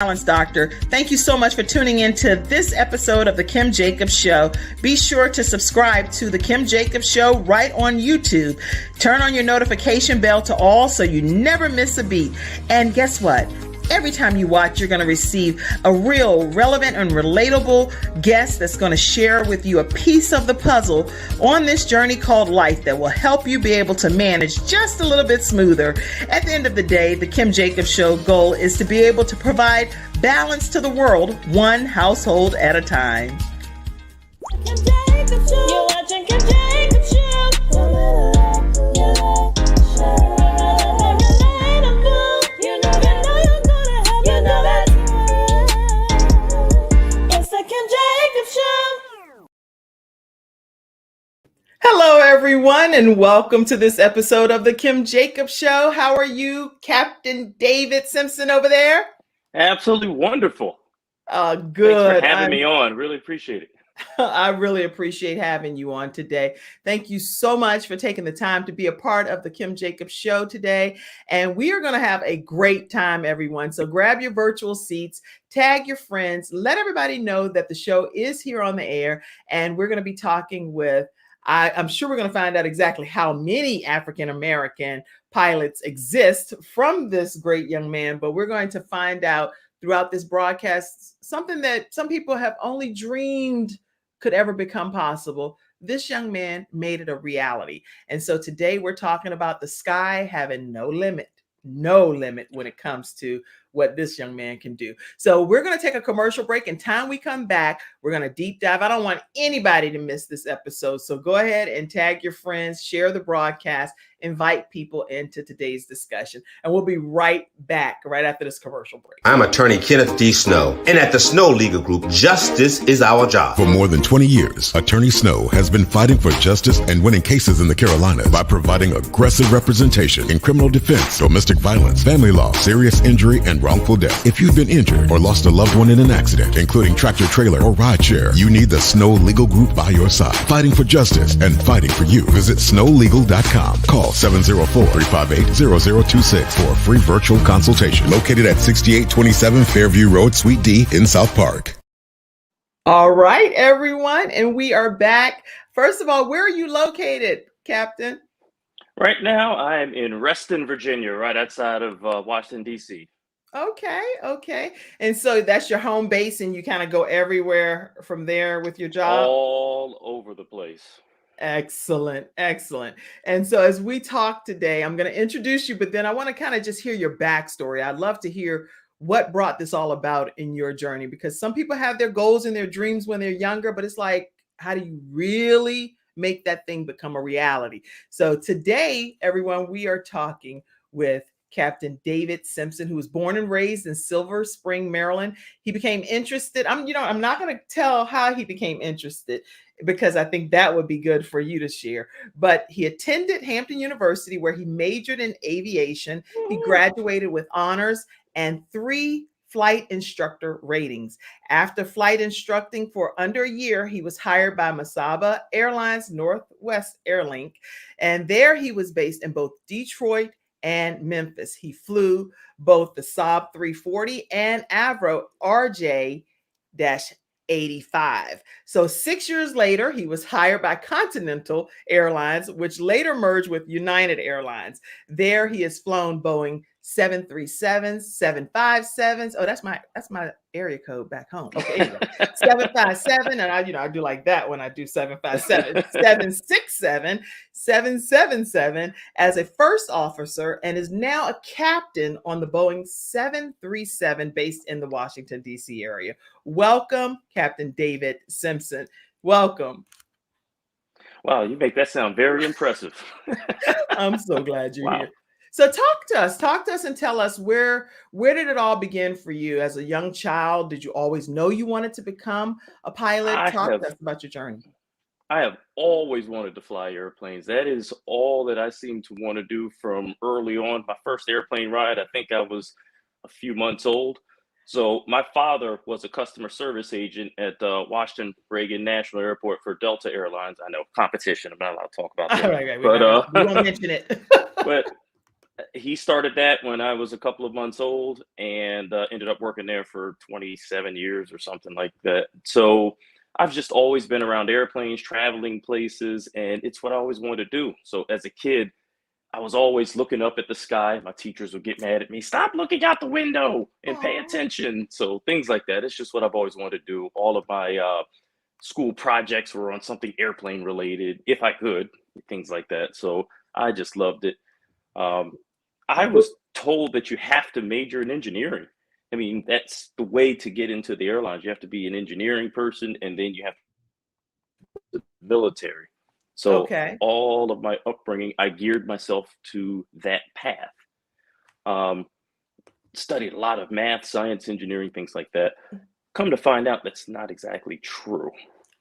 Balance Doctor. Thank you so much for tuning in to this episode of The Kim Jacobs Show. Be sure to subscribe to The Kim Jacobs Show right on YouTube. Turn on your notification bell to all so you never miss a beat. And guess what? Every time you watch, you're going to receive a real relevant and relatable guest that's going to share with you a piece of the puzzle on this journey called life that will help you be able to manage just a little bit smoother. At the end of the day, the Kim Jacobs Show goal is to be able to provide balance to the world, one household at a time. Kim Jacobs Show. You're watching Kim Jacobs Show. Hello, everyone, and welcome to this episode of The Kim Jacobs Show. How are you, Captain David Simpson over there? Absolutely wonderful. Good. Thanks for having me on. Really appreciate it. I really appreciate having you on today. Thank you so much for taking the time to be a part of the Kim Jacobs Show today. And we are going to have a great time, everyone. So grab your virtual seats, tag your friends, let everybody know that the show is here on the air. And we're going to be talking with, I'm sure we're going to find out exactly how many African-American pilots exist from this great young man, but we're going to find out throughout this broadcast something that some people have only dreamed could ever become possible. This young man made it a reality. And so today we're talking about the sky having no limit when it comes to what this young man can do. So we're going to take a commercial break, and time we come back, we're going to deep dive. I don't want anybody to miss this episode. So go ahead and tag your friends, share the broadcast, invite people into today's discussion. And we'll be right back right after this commercial break. I'm attorney Kenneth D. Snow, and at the Snow Legal Group, justice is our job. For more than 20 years, Attorney Snow has been fighting for justice and winning cases in the Carolinas by providing aggressive representation in criminal defense, domestic violence, family law, serious injury, and wrongful death. If you've been injured or lost a loved one in an accident, including tractor trailer or ride share, you need the Snow Legal Group by your side, fighting for justice and fighting for you. Visit snowlegal.com. Call 704-358-0026 for a free virtual consultation. Located at 6827 Fairview Road, Suite D in South Park. All right, everyone. And we are back. First of all, where are you located, Captain? Right now, I am in Reston, Virginia, right outside of Washington, D.C. Okay. And so that's your home base, and you kind of go everywhere from there with your job? All over the place. Excellent. And so as we talk today, I'm going to introduce you, but then I want to kind of just hear your backstory. I'd love to hear what brought this all about in your journey, because some people have their goals and their dreams when they're younger, but it's like, how do you really make that thing become a reality? So today, everyone, we are talking with Captain David Simpson, who was born and raised in Silver Spring, Maryland. He became interested. I'm not going to tell how he became interested, because I think that would be good for you to share. But he attended Hampton University, where he majored in aviation. He graduated with honors and 3 flight instructor ratings. After flight instructing for under a year, he was hired by Masaba Airlines Northwest Airlink. And there he was based in both Detroit and Memphis. He flew both the Saab 340 and Avro RJ-85. So 6 years later, he was hired by Continental Airlines, which later merged with United Airlines. There he has flown Boeing 737s, 757s. Oh, that's my area code back home. Okay, anyway. 757, and I do like that when I do 757, 767, 777 as a first officer, and is now a captain on the Boeing 737 based in the Washington, D.C. area. Welcome, Captain David Simpson. Welcome. Wow, you make that sound very impressive. I'm so glad you're Wow. here. So talk to us and tell us where did it all begin for you as a young child? Did you always know you wanted to become a pilot? Talk to us about your journey. I have always wanted to fly airplanes. That is all that I seem to want to do from early on. My first airplane ride, I think I was a few months old. So my father was a customer service agent at Washington Reagan National Airport for Delta Airlines. I know, competition. I'm not allowed to talk about that. Right. We won't mention it. But He started that when I was a couple of months old, and ended up working there for 27 years or something like that. So I've just always been around airplanes, traveling places, and it's what I always wanted to do. So as a kid, I was always looking up at the sky. My teachers would get mad at me. Stop looking out the window and pay Aw. attention. So things like that. It's just what I've always wanted to do. All of my school projects were on something airplane related, if I could, things like that. So I just loved it. Um, I was told that you have to major in engineering. I mean, that's the way to get into the airlines. You have to be an engineering person, and then you have the military. So Okay. all of my upbringing, I geared myself to that path. Um, Studied a lot of math, science, engineering, things like that. Come to find out, that's not exactly true.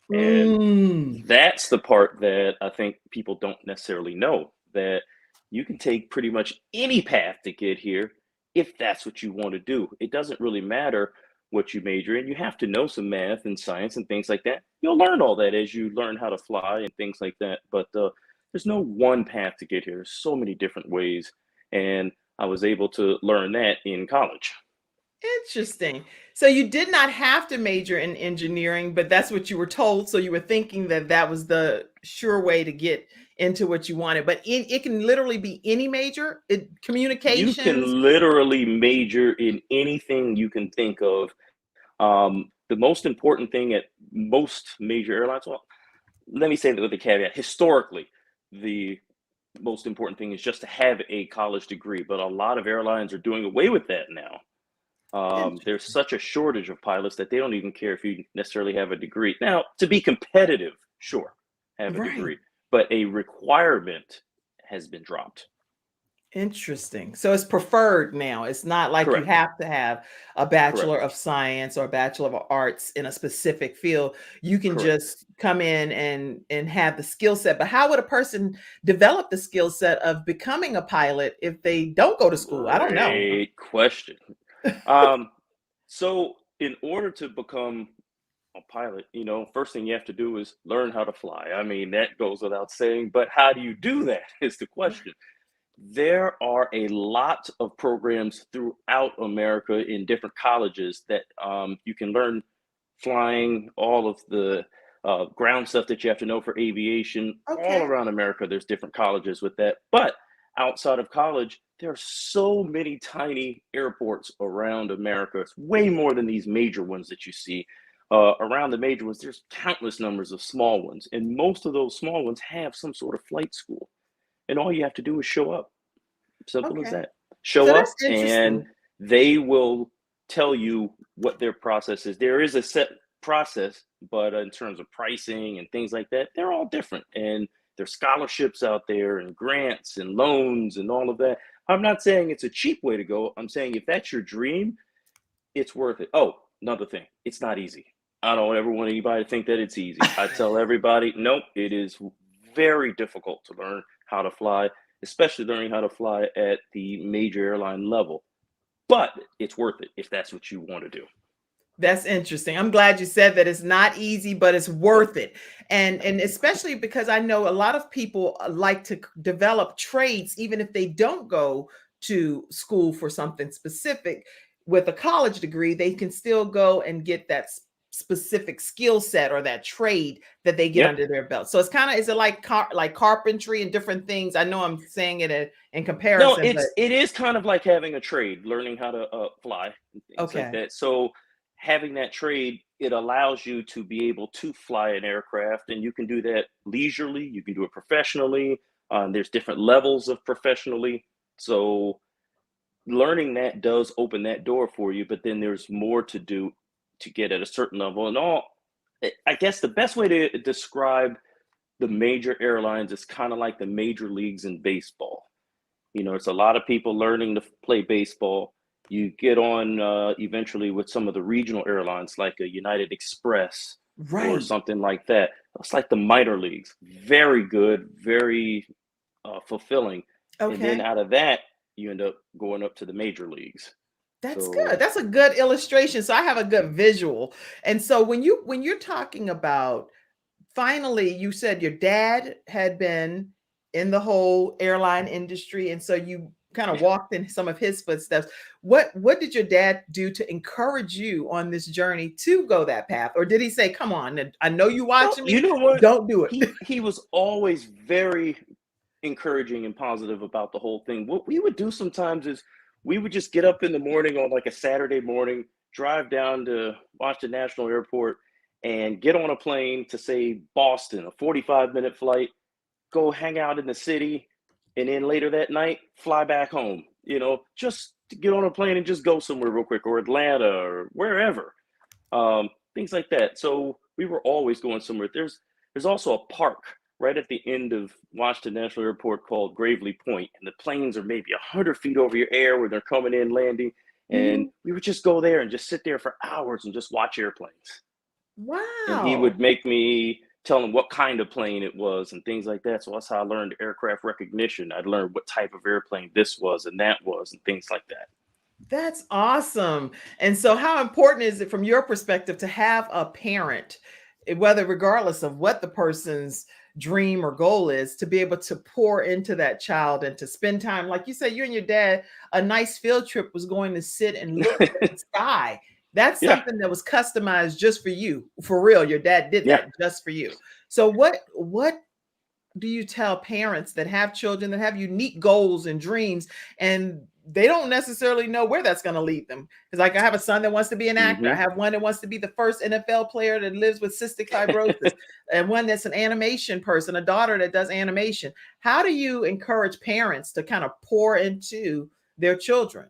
And Mm. that's the part that I think people don't necessarily know, that you can take pretty much any path to get here if that's what you want to do. It doesn't really matter what you major in. You have to know some math and science and things like that. You'll learn all that as you learn how to fly and things like that. But there's no one path to get here. There's so many different ways. And I was able to learn that in college. Interesting. So you did not have to major in engineering, but that's what you were told. So you were thinking that that was the sure way to get into what you wanted. But it can literally be any major. You Communications. can literally major in anything you can think of. The most important thing at most major airlines, well, let me say that with a caveat. Historically, the most important thing is just to have a college degree, but a lot of airlines are doing away with that now. There's Interesting. such a shortage of pilots that they don't even care if you necessarily have a degree. Now, to be competitive, sure, have a Right. degree, but a requirement has been dropped. Interesting. So it's preferred now. It's not like you Correct. have to have a Bachelor Correct. of Science or a Bachelor of Arts in a specific field. You can Correct. just come in and have the skill set. But how would a person develop the skill set of becoming a pilot if they don't go to school? I don't know. Great question. Um, so in order to become a pilot, first thing you have to do is learn how to fly. I mean, that goes without saying, but how do you do that is the question. There are a lot of programs throughout America in different colleges that you can learn flying, all of the ground stuff that you have to know for aviation. All Okay. around America, there's different colleges with that. But outside of college, there are so many tiny airports around America. It's way more than these major ones that you see. Around the major ones, there's countless numbers of small ones. And most of those small ones have some sort of flight school. And all you have to do is show up. Simple as Okay. that. Show So that's up, and interesting. they will tell you what their process is. There is a set process, but in terms of pricing and things like that, they're all different. And there's scholarships out there and grants and loans and all of that. I'm not saying it's a cheap way to go. I'm saying if that's your dream, it's worth it. Oh, another thing, it's not easy. I don't ever want anybody to think that it's easy. I tell everybody, nope, it is very difficult to learn how to fly, especially learning how to fly at the major airline level. But it's worth it if that's what you want to do. That's interesting. I'm glad you said that it's not easy, but it's worth it. And especially because I know a lot of people like to develop trades, even if they don't go to school for something specific. With a college degree, they can still go and get that specific skill set or that trade that they get Yep. under their belt. So it's kind of, is it like like carpentry and different things? I know I'm saying it in No, comparison, but it is kind of like having a trade, learning how to fly and things like okay. that. So having that trade, it allows you to be able to fly an aircraft, and you can do that leisurely. You can do it professionally. There's different levels of professionally. So learning that does open that door for you, but then there's more to do to get at a certain level. And I guess the best way to describe the major airlines is kind of like the major leagues in baseball. It's a lot of people learning to play baseball. You get on eventually with some of the regional airlines like a United Express or Right. something like that. It's like the minor leagues. Very good, very fulfilling. And then Okay. out of that, you end up going up to the major leagues. That's good. So, That's a good illustration. So I have a good visual. And so when you're talking about, finally, you said your dad had been in the whole airline industry, and so you kind of walked in some of his footsteps. What did your dad do to encourage you on this journey to go that path? Or did he say, come on, I know you watching me, You know what? don't do it? He was always very encouraging and positive about the whole thing. What we would do sometimes is we would just get up in the morning on like a Saturday morning, drive down to Washington National Airport, and get on a plane to, say, Boston, a 45-minute flight, go hang out in the city, and then later that night, fly back home, just to get on a plane and just go somewhere real quick, or Atlanta or wherever, things like that. So we were always going somewhere. There's also a park right at the end of Washington National Airport called Gravely Point, and the planes are maybe 100 feet over your air when they're coming in, landing, and we would just go there and just sit there for hours and just watch airplanes. Wow. And he would make me tell him what kind of plane it was and things like that. So that's how I learned aircraft recognition. I'd learned what type of airplane this was and that was and things like that. That's awesome. And so how important is it from your perspective to have a parent, whether regardless of what the person's dream or goal is, to be able to pour into that child and to spend time, like you said, you and your dad, a nice field trip was going to sit and look at the sky. That's something that was customized just for you. For real, your dad did that just for you. So what do you tell parents that have children that have unique goals and dreams, and they don't necessarily know where that's going to lead them? Because like I have a son that wants to be an actor. I have one that wants to be the first NFL player that lives with cystic fibrosis, and one that's an animation person, a daughter that does animation. How do you encourage parents to kind of pour into their children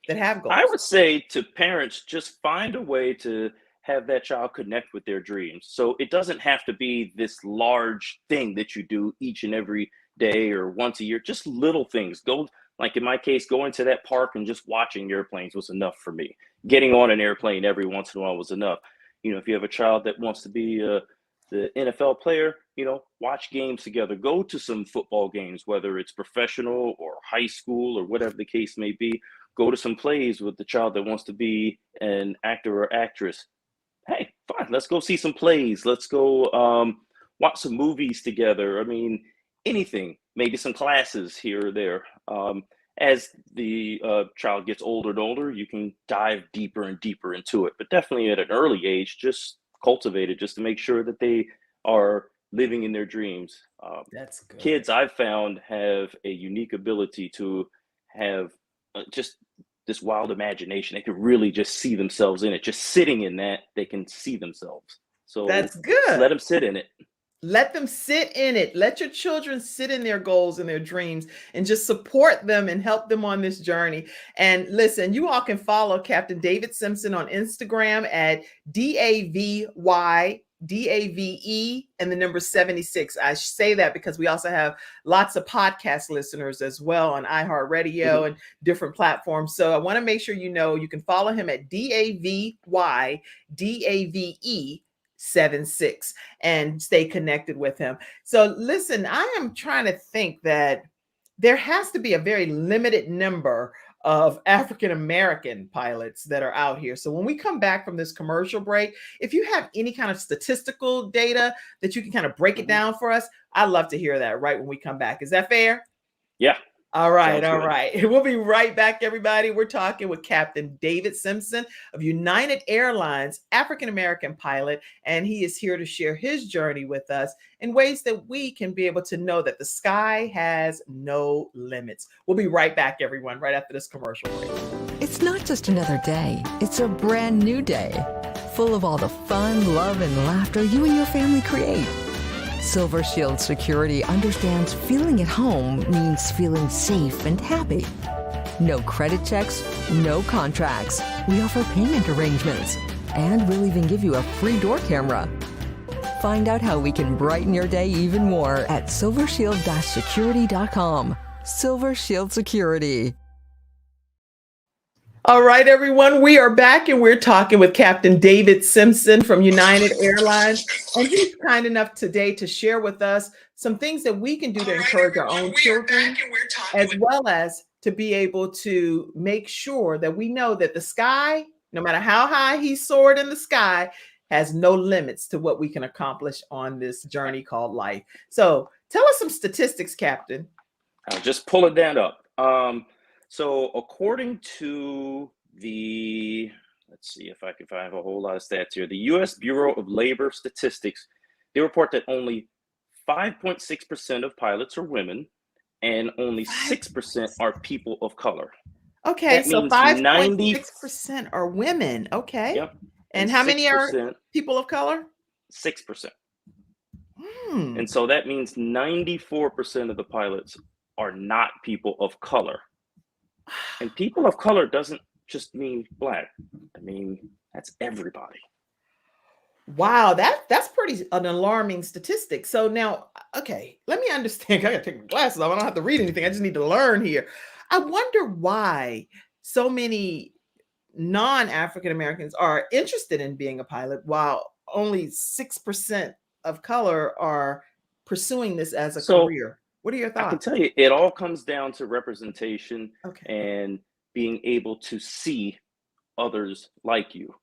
that have goals? I would say to parents, just find a way to have that child connect with their dreams. So it doesn't have to be this large thing that you do each and every day or once a year, just little things. Go, like in my case, going to that park and just watching airplanes was enough for me. Getting on an airplane every once in a while was enough. If you have a child that wants to be the NFL player, watch games together, go to some football games, whether it's professional or high school or whatever the case may be. Go to some plays with the child that wants to be an actor or actress. Hey, fine, let's go see some plays. Let's go watch some movies together. I mean, anything, maybe some classes here or there. As the child gets older and older, you can dive deeper and deeper into it. But definitely at an early age, just cultivate it just to make sure that they are living in their dreams. That's good. Kids, I've found, have a unique ability to have just this wild imagination. They could really just see themselves in it. Just sitting in that, they can see themselves. So that's good. Let them sit in it. Let them sit in it. Let your children sit in their goals and their dreams and just support them and help them on this journey. And listen, you all can follow Captain David Simpson on Instagram at DAVE and the number 76. I say that because we also have lots of podcast listeners as well on iHeartRadio and different platforms. So I want to make sure you can follow him at DAVE 76 and stay connected with him. So listen, I am trying to think that there has to be a very limited number of African-American pilots that are out here. So when we come back from this commercial break, if you have any kind of statistical data that you can kind of break it down for us, I'd love to hear that right when we come back. Is that fair? Yeah. All right. All right. We'll be right back, everybody. We're talking with Captain David Simpson of United Airlines, African-American pilot, and he is here to share his journey with us in ways that we can be able to know that the sky has no limits. We'll be right back, everyone, right after this commercial break. It's not just another day. It's a brand new day, full of all the fun, love, and laughter you and your family create. Silver Shield Security understands feeling at home means feeling safe and happy. No credit checks, no contracts. We offer payment arrangements, and we'll even give you a free door camera. Find out how we can brighten your day even more at silvershield-security.com. Silver Shield Security. All right, everyone, we are back and we're talking with Captain David Simpson from United Airlines. And he's kind enough today to share with us some things that we can do to encourage our own children, as well as to be able to make sure that we know that the sky, no matter how high he soared in the sky, has no limits to what we can accomplish on this journey called life. So tell us some statistics, Captain. I'll just pull it down up. So according to let's see if I can find a whole lot of stats here. The U.S. Bureau of Labor Statistics, they report that only 5.6% of pilots are women and only 6% are people of color. Okay, That so means 5.6% are women. Okay. Yep. And how many are 6%, people of color? 6%. Hmm. And so that means 94% of the pilots are not people of color. And people of color doesn't just mean black. I mean, that's everybody. Wow, that's pretty an alarming statistic. So now, okay, let me understand. I gotta take my glasses off. I don't have to read anything. I just need to learn here. I wonder why so many non-African Americans are interested in being a pilot, while only 6% of color are pursuing this as a So career. What are your I can thoughts? tell you, it all comes down to representation Okay. and being able to see others like you.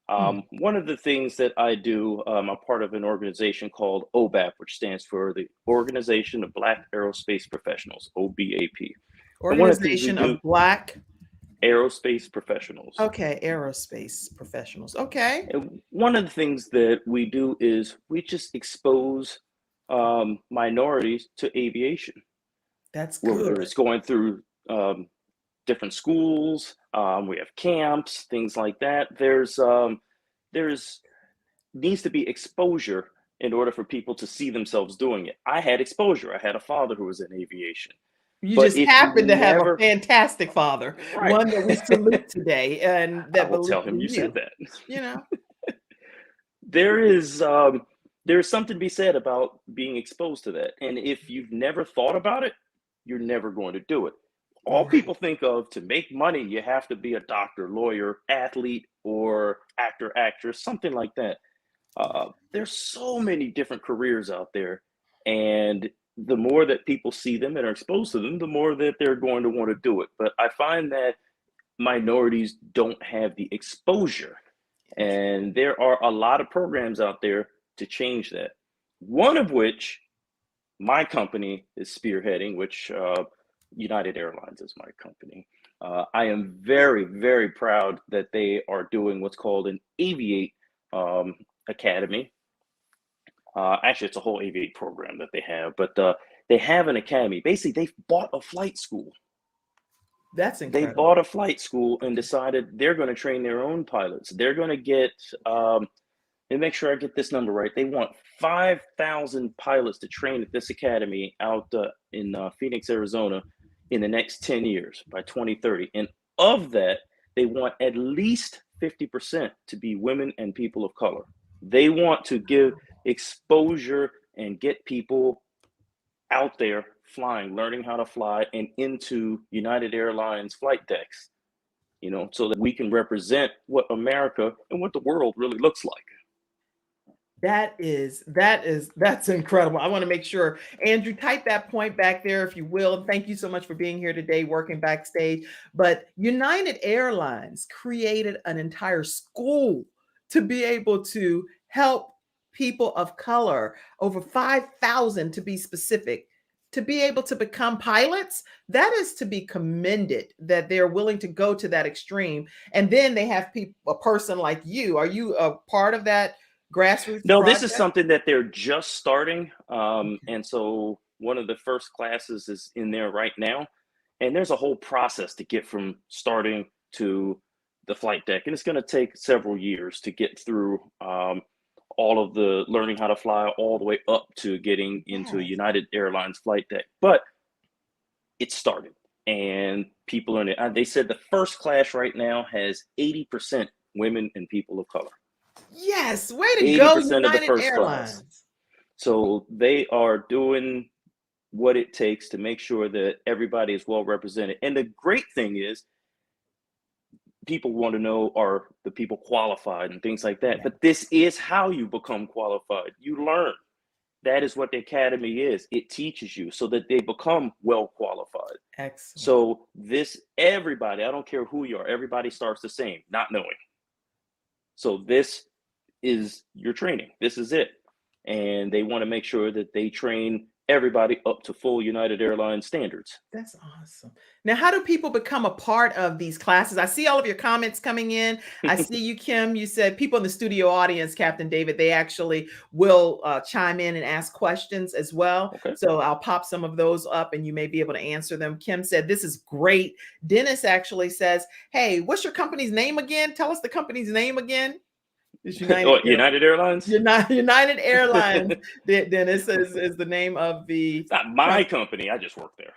Mm. One of the things that I do, I'm part of an organization called OBAP, which stands for the Organization of Black Aerospace Professionals, OBAP. And one of the things we Organization do, of Black, aerospace professionals. okay, aerospace professionals. Okay. And one of the things that we do is we just expose minorities to aviation, That's whether good. it's going through different schools. We have camps, things like that. There's needs to be exposure in order for people to see themselves doing it. I had exposure. I had a father who was in aviation. You But just if you happen to have a never, fantastic father, right, one that we salute today and I that will tell believes him in you said you. that. You know, There is there's something to be said about being exposed to that. And if you've never thought about it, you're never going to do it. All right. people think of to make money, you have to be a doctor, lawyer, athlete, or actor, actress, something like that. There's so many different careers out there, and the more that people see them and are exposed to them, the more that they're going to want to do it. But I find that minorities don't have the exposure, and there are a lot of programs out there to change that. One of which my company is spearheading, which United Airlines is my company. I am very, very proud that they are doing what's called an Aviate Academy. Actually, it's a whole Aviate program that they have, but they have an academy. Basically, they've bought a flight school. That's They incredible. bought a flight school and decided they're going to train their own pilots. They're going to get, and make sure I get this number right. They want 5,000 pilots to train at this academy out in Phoenix, Arizona, in the next 10 years by 2030. And of that, they want at least 50% to be women and people of color. They want to give exposure and get people out there flying, learning how to fly, and into United Airlines flight decks, so that we can represent what America and what the world really looks like. That's incredible. I want to make sure, Andrew, type that point back there if you will. Thank you so much for being here today, working backstage. But United Airlines created an entire school to be able to help people of color, over 5,000 to be specific, to be able to become pilots. That is to be commended, that they're willing to go to that extreme. And then they have a person like you. Are you a part of that grassroots No, this is project? something that they're just starting. And so one of the first classes is in there right now. And there's a whole process to get from starting to the flight deck. And it's going to take several years to get through all of the learning how to fly all the way up to getting into a United Airlines flight deck. But it started and people are in it. They said the first class right now has 80% women and people of color. Yes, way to go, 80% of the United first Airlines. class. So they are doing what it takes to make sure that everybody is well represented. And the great thing is, people want to know, are the people qualified and things like that. Yeah. But this is how you become qualified. You learn. That is what the academy is. It teaches you so that they become well qualified. Excellent. So everybody, I don't care who you are, everybody starts the same, not knowing. So this is your training. This is it. And they want to make sure that they train everybody up to full United Airlines standards. That's awesome. Now, how do people become a part of these classes? I see all of your comments coming in. I see you, Kim. You said people in the studio audience, Captain David, they actually will chime in and ask questions as well. Okay. So I'll pop some of those up and you may be able to answer them. Kim said, this is great. Dennis actually says, hey, what's your company's name again? Tell us the company's name again. It's United Airlines? United Airlines, Dennis, is the name of the. It's not my company. I just work there.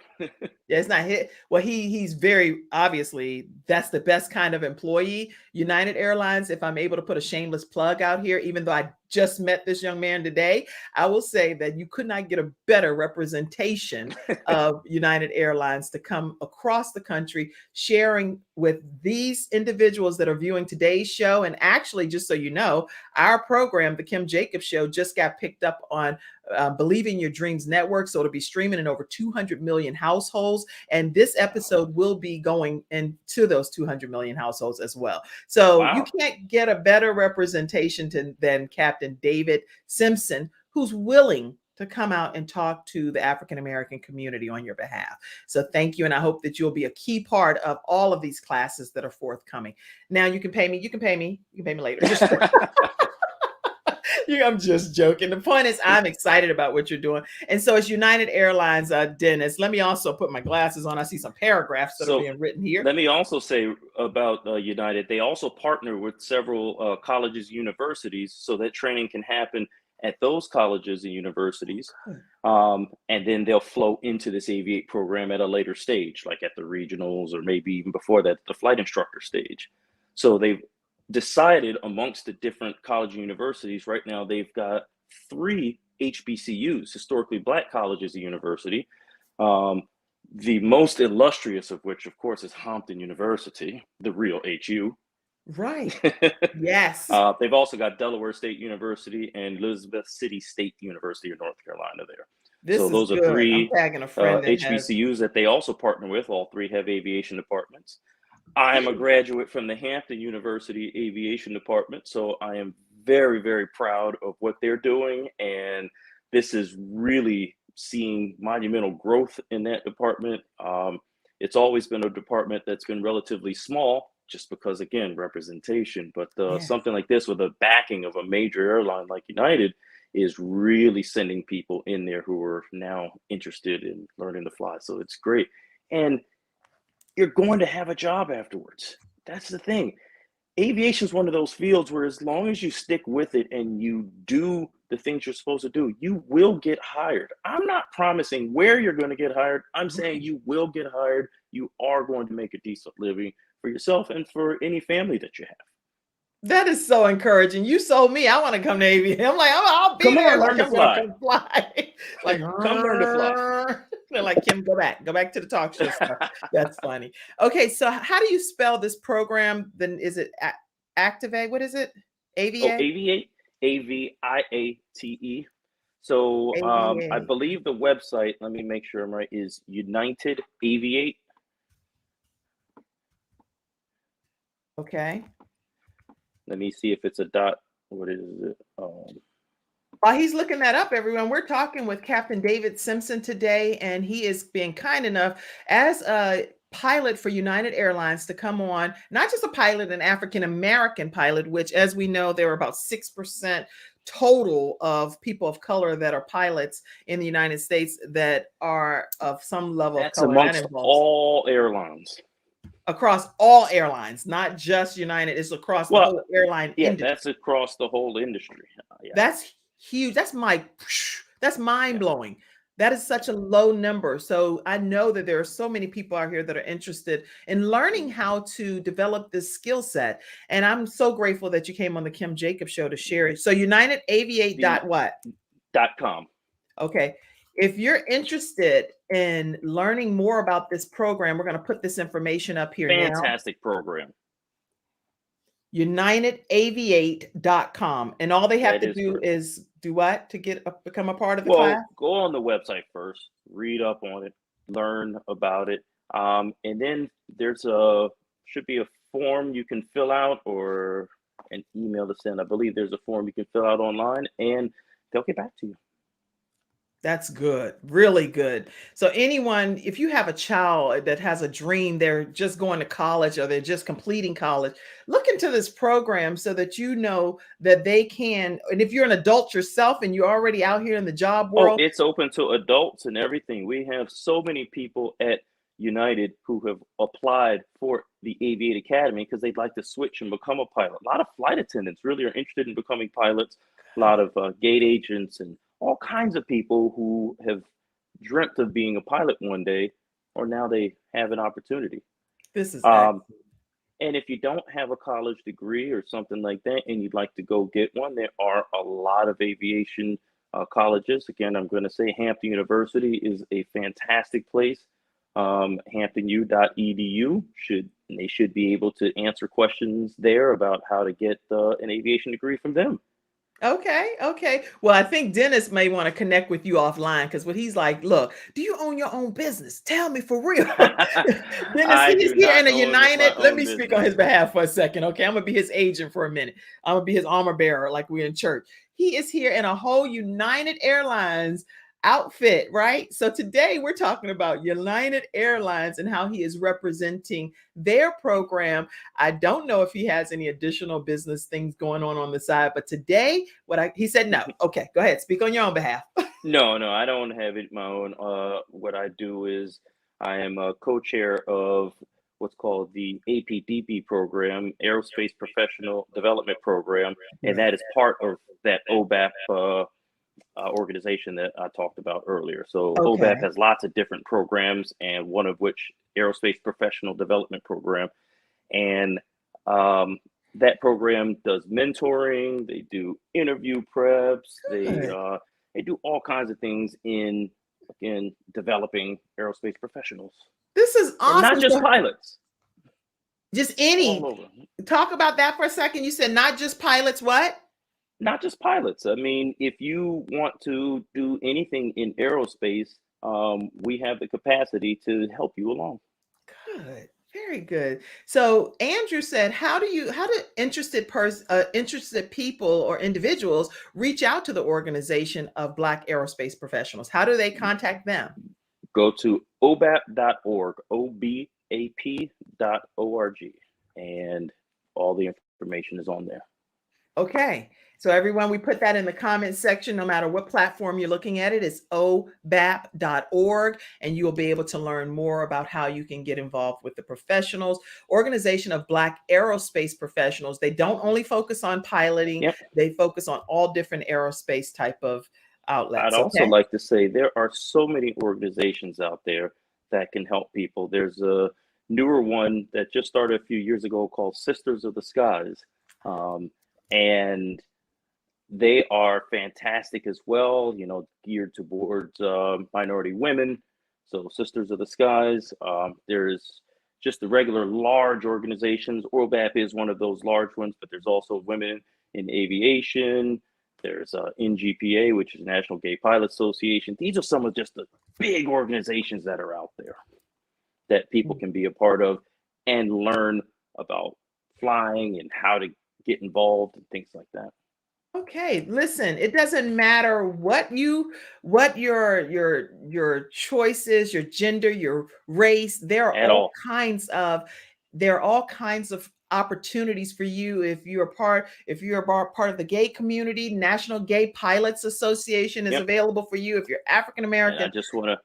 Yeah, it's not his. Well, he's very obviously that's the best kind of employee. United Airlines, if I'm able to put a shameless plug out here, even though I just met this young man today, I will say that you could not get a better representation of United Airlines to come across the country, sharing with these individuals that are viewing today's show. And actually, just so you know, our program, The Kim Jacobs Show, just got picked up on Believing Your Dreams Network. So it'll be streaming in over 200 million households. And this episode will be going into those 200 million households as well. So Wow. You can't get a better representation than Captain David Simpson, who's willing to come out and talk to the African-American community on your behalf. So thank you. And I hope that you'll be a key part of all of these classes that are forthcoming. Now you can pay me. You can pay me later. I'm just joking. The point is I'm excited about what you're doing. And so it's United Airlines, Dennis. Let me also put my glasses on. I see some paragraphs that are being written here. Let me also say about United, they also partner with several colleges, universities, so that training can happen at those colleges and universities. And then they'll flow into this Aviate program at a later stage, like at the regionals or maybe even before that, the flight instructor stage. So they've decided amongst the different college and universities right now, they've got 3 HBCUs, historically Black colleges and university. The most illustrious of which, of course, is Hampton University, the real HU. Right. Yes. They've also got Delaware State University and Elizabeth City State University of North Carolina there. So those are 3 HBCUs that they also partner with. All 3 have aviation departments. I'm a graduate from the Hampton University Aviation Department, so I am very, very proud of what they're doing. And this is really seeing monumental growth in that department. It's always been a department that's been relatively small, just because, again, representation. But something like this with a backing of a major airline like United is really sending people in there who are now interested in learning to fly. So it's great. And you're going to have a job afterwards. That's the thing. Aviation is one of those fields where as long as you stick with it and you do the things you're supposed to do, you will get hired. I'm not promising where you're going to get hired. I'm saying you will get hired. You are going to make a decent living for yourself and for any family that you have. That is so encouraging. You sold me. I want to come to aviation. I'm like, I'll be there. Learn to fly. Come fly. Like, come learn to fly. They're like, Kim, go back to the talk show stuff. That's funny. Okay, so how do you spell this program? Then is it Activate? What is it? Aviate? Aviate. AVIATE. So I believe the website, let me make sure I'm right, is United Aviate. Okay. Let me see if it's a dot. What is it? While he's looking that up, everyone, we're talking with Captain David Simpson today, and he is being kind enough as a pilot for United Airlines to come on, not just a pilot, an African-American pilot, which, as we know, there are about 6% total of people of color that are pilots in the United States that are of some level of color. Amongst all airlines. Across all airlines, not just United. It's across the whole airline industry. That's across the whole industry. That's huge. That's mind blowing. That is such a low number. So I know that there are so many people out here that are interested in learning how to develop this skill set. And I'm so grateful that you came on the Kim Jacobs Show to share it. So UnitedAviate.com. Okay. If you're interested in learning more about this program, we're going to put this information up here now. Fantastic program. UnitedAviate.com. And all they have to do is do what to become a part of the class? Go on the website first, read up on it, learn about it. And then there's should be a form you can fill out or an email to send. I believe there's a form you can fill out online and they'll get back to you. That's good, really good. So anyone, if you have a child that has a dream, they're just going to college or they're just completing college, look into this program so that you know that they can. And if you're an adult yourself and you're already out here in the job Oh, world, it's open to adults and everything. We have so many people at United who have applied for the Aviate Academy because they'd like to switch and become a pilot. A lot of flight attendants really are interested in becoming pilots. A lot of gate agents and all kinds of people who have dreamt of being a pilot one day, or now they have an opportunity. this is excellent. Um, and if you don't have a college degree or something like that, and you'd like to go get one, there are a lot of aviation colleges. Again, I'm going to say Hampton University is a fantastic place. hamptonu.edu they should be able to answer questions there about how to get an aviation degree from them. Okay, okay. Well, I think Dennis may want to connect with you offline because what he's like, look, do you own your own business? Tell me for real. Dennis, I he's do here not in a own United. my Let own me speak on business. his behalf for a second. Okay. I'm gonna be his agent for a minute. I'm gonna be his armor bearer, like we're in church. He is here in a whole United Airlines outfit, right? So today we're talking about United Airlines and how he is representing their program. I don't know if he has any additional business things going on the side, but today he said no. Okay, go ahead, speak on your own behalf. No, I don't have it my own. What I do is I am a co-chair of what's called the APDP program, Aerospace Professional Development Program, and that is part of that OBAP organization that I talked about earlier. So Okay. OBAP has lots of different programs, and one of which Aerospace Professional Development Program, and that program does mentoring. They do interview preps. Good. They do all kinds of things in developing aerospace professionals, This is and not awesome. just So pilots, just all any over. talk about that for a second. You said not just pilots, what? Not just pilots. I mean, if you want to do anything in aerospace, we have the capacity to help you along. Good. Very good. So Andrew said, how do interested people or individuals reach out to the organization of Black aerospace professionals? How do they contact them? Go to obap.org, obap.org, and all the information is on there. Okay. So everyone, we put that in the comment section, no matter what platform you're looking at it. It's obap.org, and you will be able to learn more about how you can get involved with the professionals. Organization of Black aerospace professionals. They don't only focus on piloting, Yep. they focus on all different aerospace type of outlets. I'd also Okay. like to say there are so many organizations out there that can help people. There's a newer one that just started a few years ago called Sisters of the Skies. And they are fantastic as well, geared towards minority women. So Sisters of the Skies. There's just the regular large organizations. ORBAP is one of those large ones, but there's also Women in Aviation. There's NGPA, which is National Gay Pilot Association. These are some of just the big organizations that are out there that people can be a part of and learn about flying and how to get involved and things like that. Okay, listen, it doesn't matter what your choice is, your gender, your race, At all. there are all kinds of opportunities for you if you're part of the gay community. National Gay Pilots Association is Yep. available for you if you're African And I American. just want to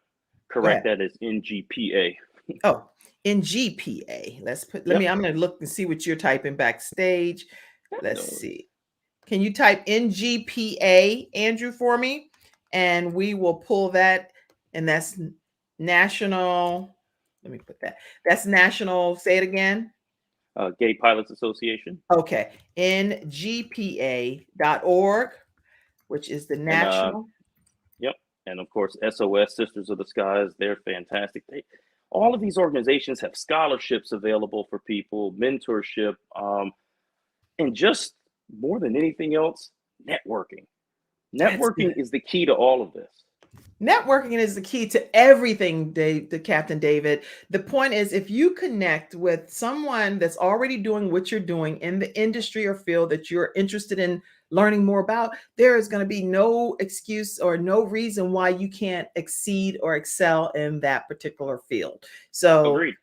correct that as NGPA. Oh, in GPA. I'm going to look and see what you're typing backstage. Let's see. Can you type NGPA, Andrew, for me? And we will pull that. And that's national. Let me put that. That's national. Say it again. Gay Pilots Association. Okay. ngpa.org, which is the national. Yep. And of course, SOS, Sisters of the Skies. They're fantastic. All of these organizations have scholarships available for people, mentorship, and just more than anything else, networking. Networking is the key to all of this. Networking is the key to everything, the Captain David. The point is, if you connect with someone that's already doing what you're doing in the industry or field that you're interested in learning more about, there is going to be no excuse or no reason why you can't exceed or excel in that particular field. So Agreed.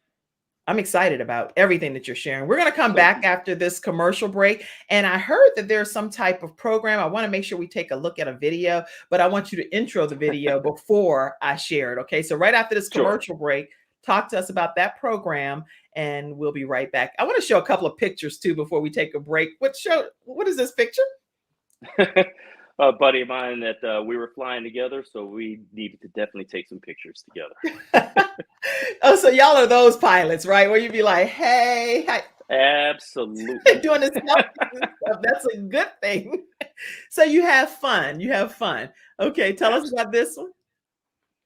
I'm excited about everything that you're sharing. We're going to come back after this commercial break. And I heard that there's some type of program. I want to make sure we take a look at a video, but I want you to intro the video before I share it. Okay. So right after this commercial break, talk to us about that program and we'll be right back. I want to show a couple of pictures too before we take a break. What is this picture? A buddy of mine that we were flying together, so we needed to definitely take some pictures together. Oh, so y'all are those pilots, right? Where you'd be like, hey, hi. Absolutely. Doing this stuff. That's a good thing. So you have fun. You have fun. Okay, tell us about this one.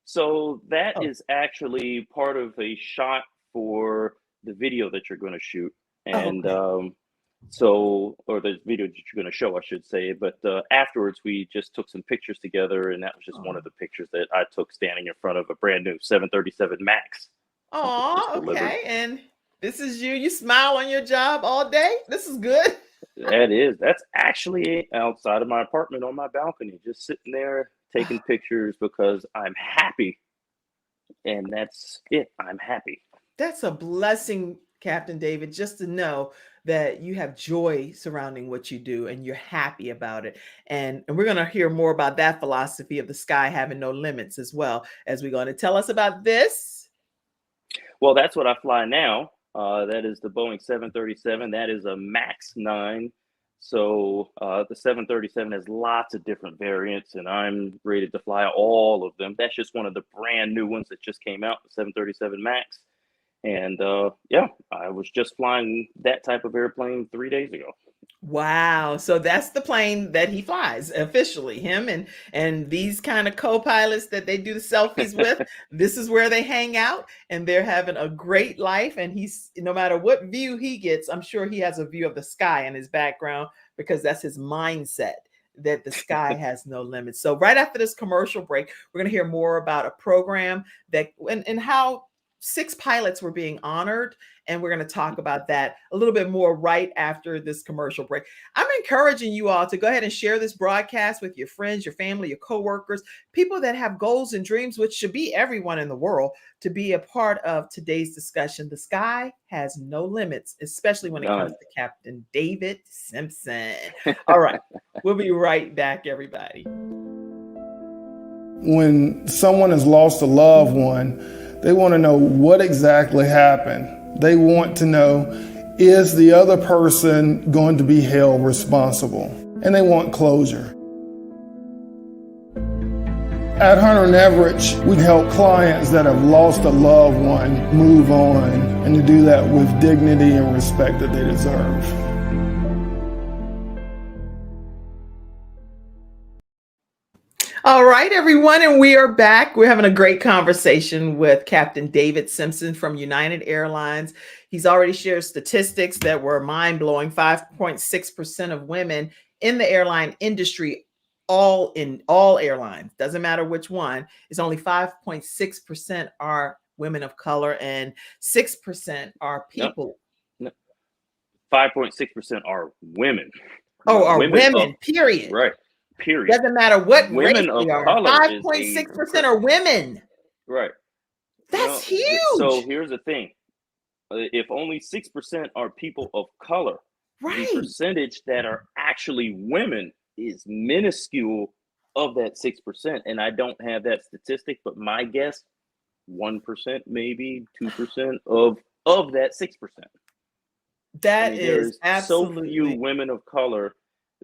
So that is actually part of a shot for the video that you're going to shoot. And or the video that you're going to show, I should say. But afterwards, we just took some pictures together, and that was just one of the pictures that I took standing in front of a brand new 737 MAX. Oh, okay. And this is you. You smile on your job all day. This is good. That's actually outside of my apartment on my balcony, just sitting there taking pictures because I'm happy. And that's it. I'm happy. That's a blessing, Captain David, just to know that you have joy surrounding what you do and you're happy about it. And we're going to hear more about that philosophy of the sky having no limits as well as we're going to tell us about this. Well, that's what I fly now. That is the Boeing 737. That is a MAX 9. So the 737 has lots of different variants, and I'm rated to fly all of them. That's just one of the brand new ones that just came out, the 737 MAX. And I was just flying that type of airplane 3 days ago. Wow. So that's the plane that he flies officially, him and these kind of co-pilots that they do the selfies with. This is where they hang out and they're having a great life. And he's, no matter what view he gets, I'm sure he has a view of the sky in his background because that's his mindset, that the sky has no limits. So right after this commercial break, we're going to hear more about a program that and how 6 pilots were being honored. And we're going to talk about that a little bit more right after this commercial break. I'm encouraging you all to go ahead and share this broadcast with your friends, your family, your coworkers, people that have goals and dreams, which should be everyone in the world, to be a part of today's discussion. The sky has no limits, especially when it comes to Captain David Simpson. All right. We'll be right back, everybody. When someone has lost a loved one, they want to know what exactly happened. They want to know, is the other person going to be held responsible? And they want closure. At Hunter & Everett, we help clients that have lost a loved one move on and to do that with dignity and respect that they deserve. All right, everyone, and we are back. We're having a great conversation with Captain David Simpson from United Airlines. He's already shared statistics that were mind-blowing. 5.6% of women in the airline industry, all airlines, doesn't matter which one, is only 5.6% are women of color and 6% are people. 5.6% are women. Oh, are women, period. Right. Period. Doesn't matter what women race of they are. color 5.6% are women. Right. That's huge. So here's the thing. If only 6% are people of color, the percentage that are actually women is minuscule of that 6%. And I don't have that statistic, but my guess, 1%, maybe 2% of that 6%. That is absolutely so few women of color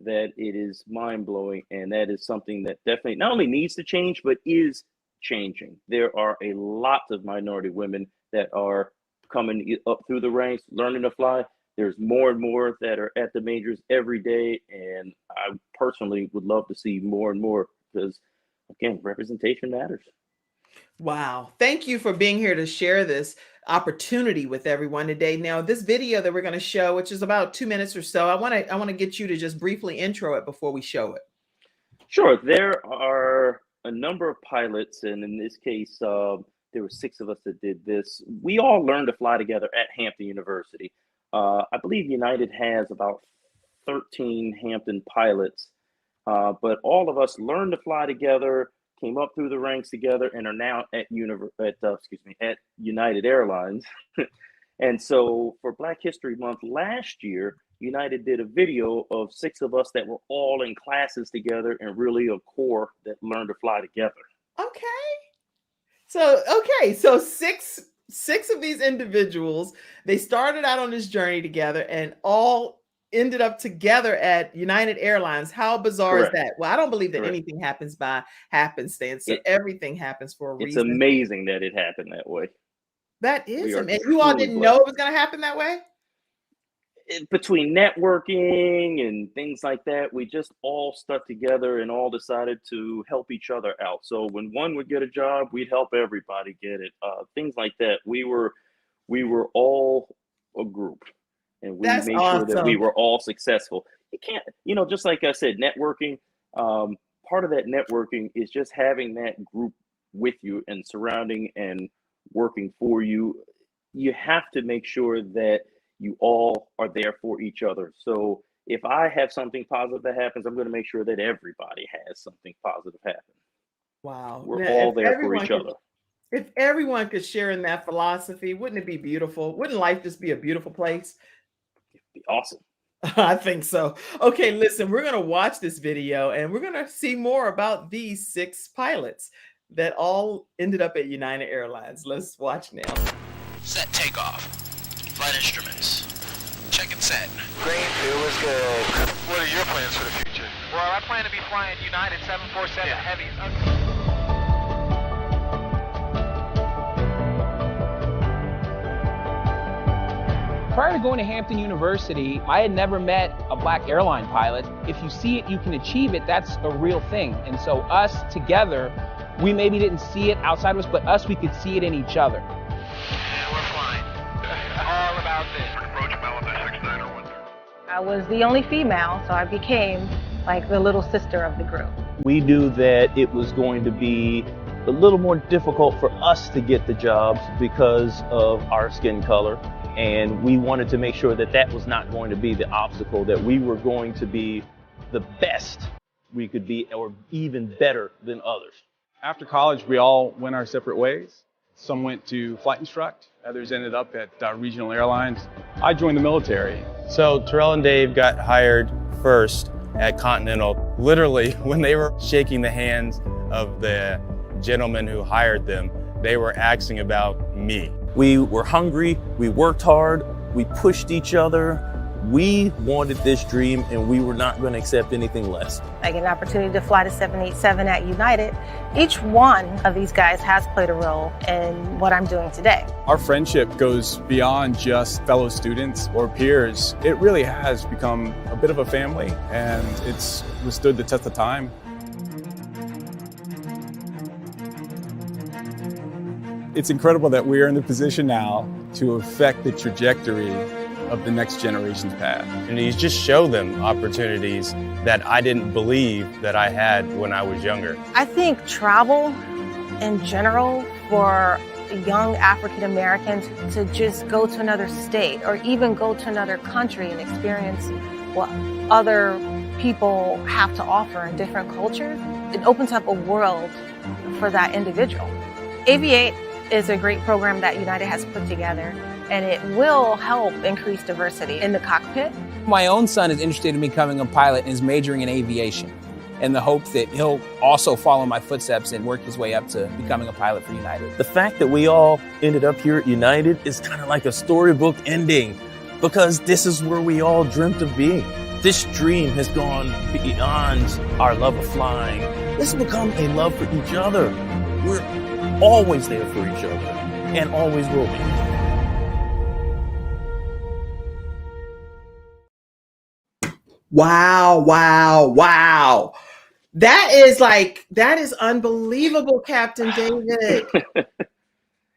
that it is mind-blowing, and that is something that definitely not only needs to change, but is changing. There are a lot of minority women that are coming up through the ranks, learning to fly. There's more and more that are at the majors every day, and I personally would love to see more and more because, again, representation matters. Wow. Thank you for being here to share this opportunity with everyone today. Now, this video that we're going to show, which is about 2 minutes or so, I want to get you to just briefly intro it before we show it. Sure. There are a number of pilots, and in this case, there were 6 of us that did this. We all learned to fly together at Hampton University. I believe United has about 13 Hampton pilots, but all of us learned to fly together, came up through the ranks together, and are now at United Airlines. And so for Black History Month last year, United did a video of 6 of us that were all in classes together and really a core that learned to fly together. So six of these individuals, they started out on this journey together and all ended up together at United Airlines. How bizarre Correct. is that? Well, I don't believe that Correct. anything happens by happenstance. So everything happens for a It's reason. amazing that it happened that way. That is We are amazing. You all truly didn't blessed. know it was going to happen that way? Between networking and things like that, we just all stuck together and all decided to help each other out. So when one would get a job, we'd help everybody get it. Things like that. We were all a group, and we That's made sure that we awesome. were all successful. You can't, just like I said, networking. Part of that networking is just having that group with you and surrounding and working for you. You have to make sure that you all are there for each other. So if I have something positive that happens, I'm going to make sure that everybody has something positive happen. Wow. We're Now, all if there for everyone each could- other. If everyone could share in that philosophy, wouldn't it be beautiful? Wouldn't life just be a beautiful place? It'd be awesome. I think so. Okay, listen, we're going to watch this video and we're going to see more about these 6 pilots that all ended up at United Airlines. Let's watch now. Set takeoff. Flight instruments. Check and set. Green 2 was good. What are your plans for the future? Well, I plan to be flying United 747 Heavies. Prior to going to Hampton University, I had never met a Black airline pilot. If you see it, you can achieve it. That's a real thing. And so us together, we maybe didn't see it outside of us, but us, we could see it in each other. And we're flying. All about this. Approach Malibu 6901. I was the only female, so I became like the little sister of the group. We knew that it was going to be a little more difficult for us to get the jobs because of our skin color. And we wanted to make sure that that was not going to be the obstacle, that we were going to be the best we could be, or even better than others. After college, we all went our separate ways. Some went to flight instruct, others ended up at regional airlines. I joined the military. So Terrell and Dave got hired first at Continental. Literally, when they were shaking the hands of the gentleman who hired them, they were asking about me. We were hungry, we worked hard, we pushed each other. We wanted this dream and we were not going to accept anything less. I get an opportunity to fly to 787 at United. Each one of these guys has played a role in what I'm doing today. Our friendship goes beyond just fellow students or peers. It really has become a bit of a family, and it's withstood the test of time. It's incredible that we are in the position now to affect the trajectory of the next generation's path. And you just show them opportunities that I didn't believe that I had when I was younger. I think travel in general for young African Americans to just go to another state or even go to another country and experience what other people have to offer in different cultures, it opens up a world for that individual. Aviate is a great program that United has put together, and it will help increase diversity in the cockpit. My own son is interested in becoming a pilot and is majoring in aviation, in the hope that he'll also follow my footsteps and work his way up to becoming a pilot for United. The fact that we all ended up here at United is kind of like a storybook ending, because this is where we all dreamt of being. This dream has gone beyond our love of flying. This has become a love for each other. We're always there for each other and always will be. Wow. That is unbelievable, Captain David.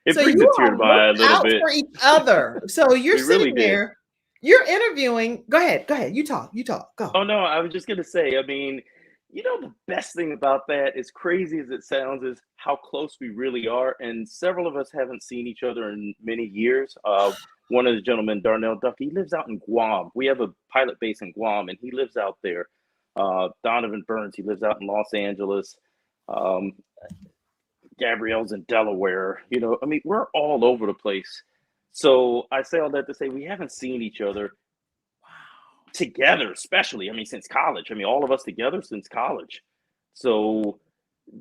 It So brings you a tear to my eye a look little out bit. for each other. So you're We really sitting did. there, you're interviewing. Go ahead. You talk. Go. Oh no, I was just gonna say, I mean, You know, the best thing about that, as crazy as it sounds, is how close we really are. And several of us haven't seen each other in many years. One of the gentlemen, Darnell Duffy, he lives out in Guam. We have a pilot base in Guam, and he lives out there. Donovan Burns, he lives out in Los Angeles. Um, Gabrielle's in Delaware. You know, I mean, we're all over the place. So I say all that to say we haven't seen each other together, especially, I mean, since college. I mean, all of us together since college. So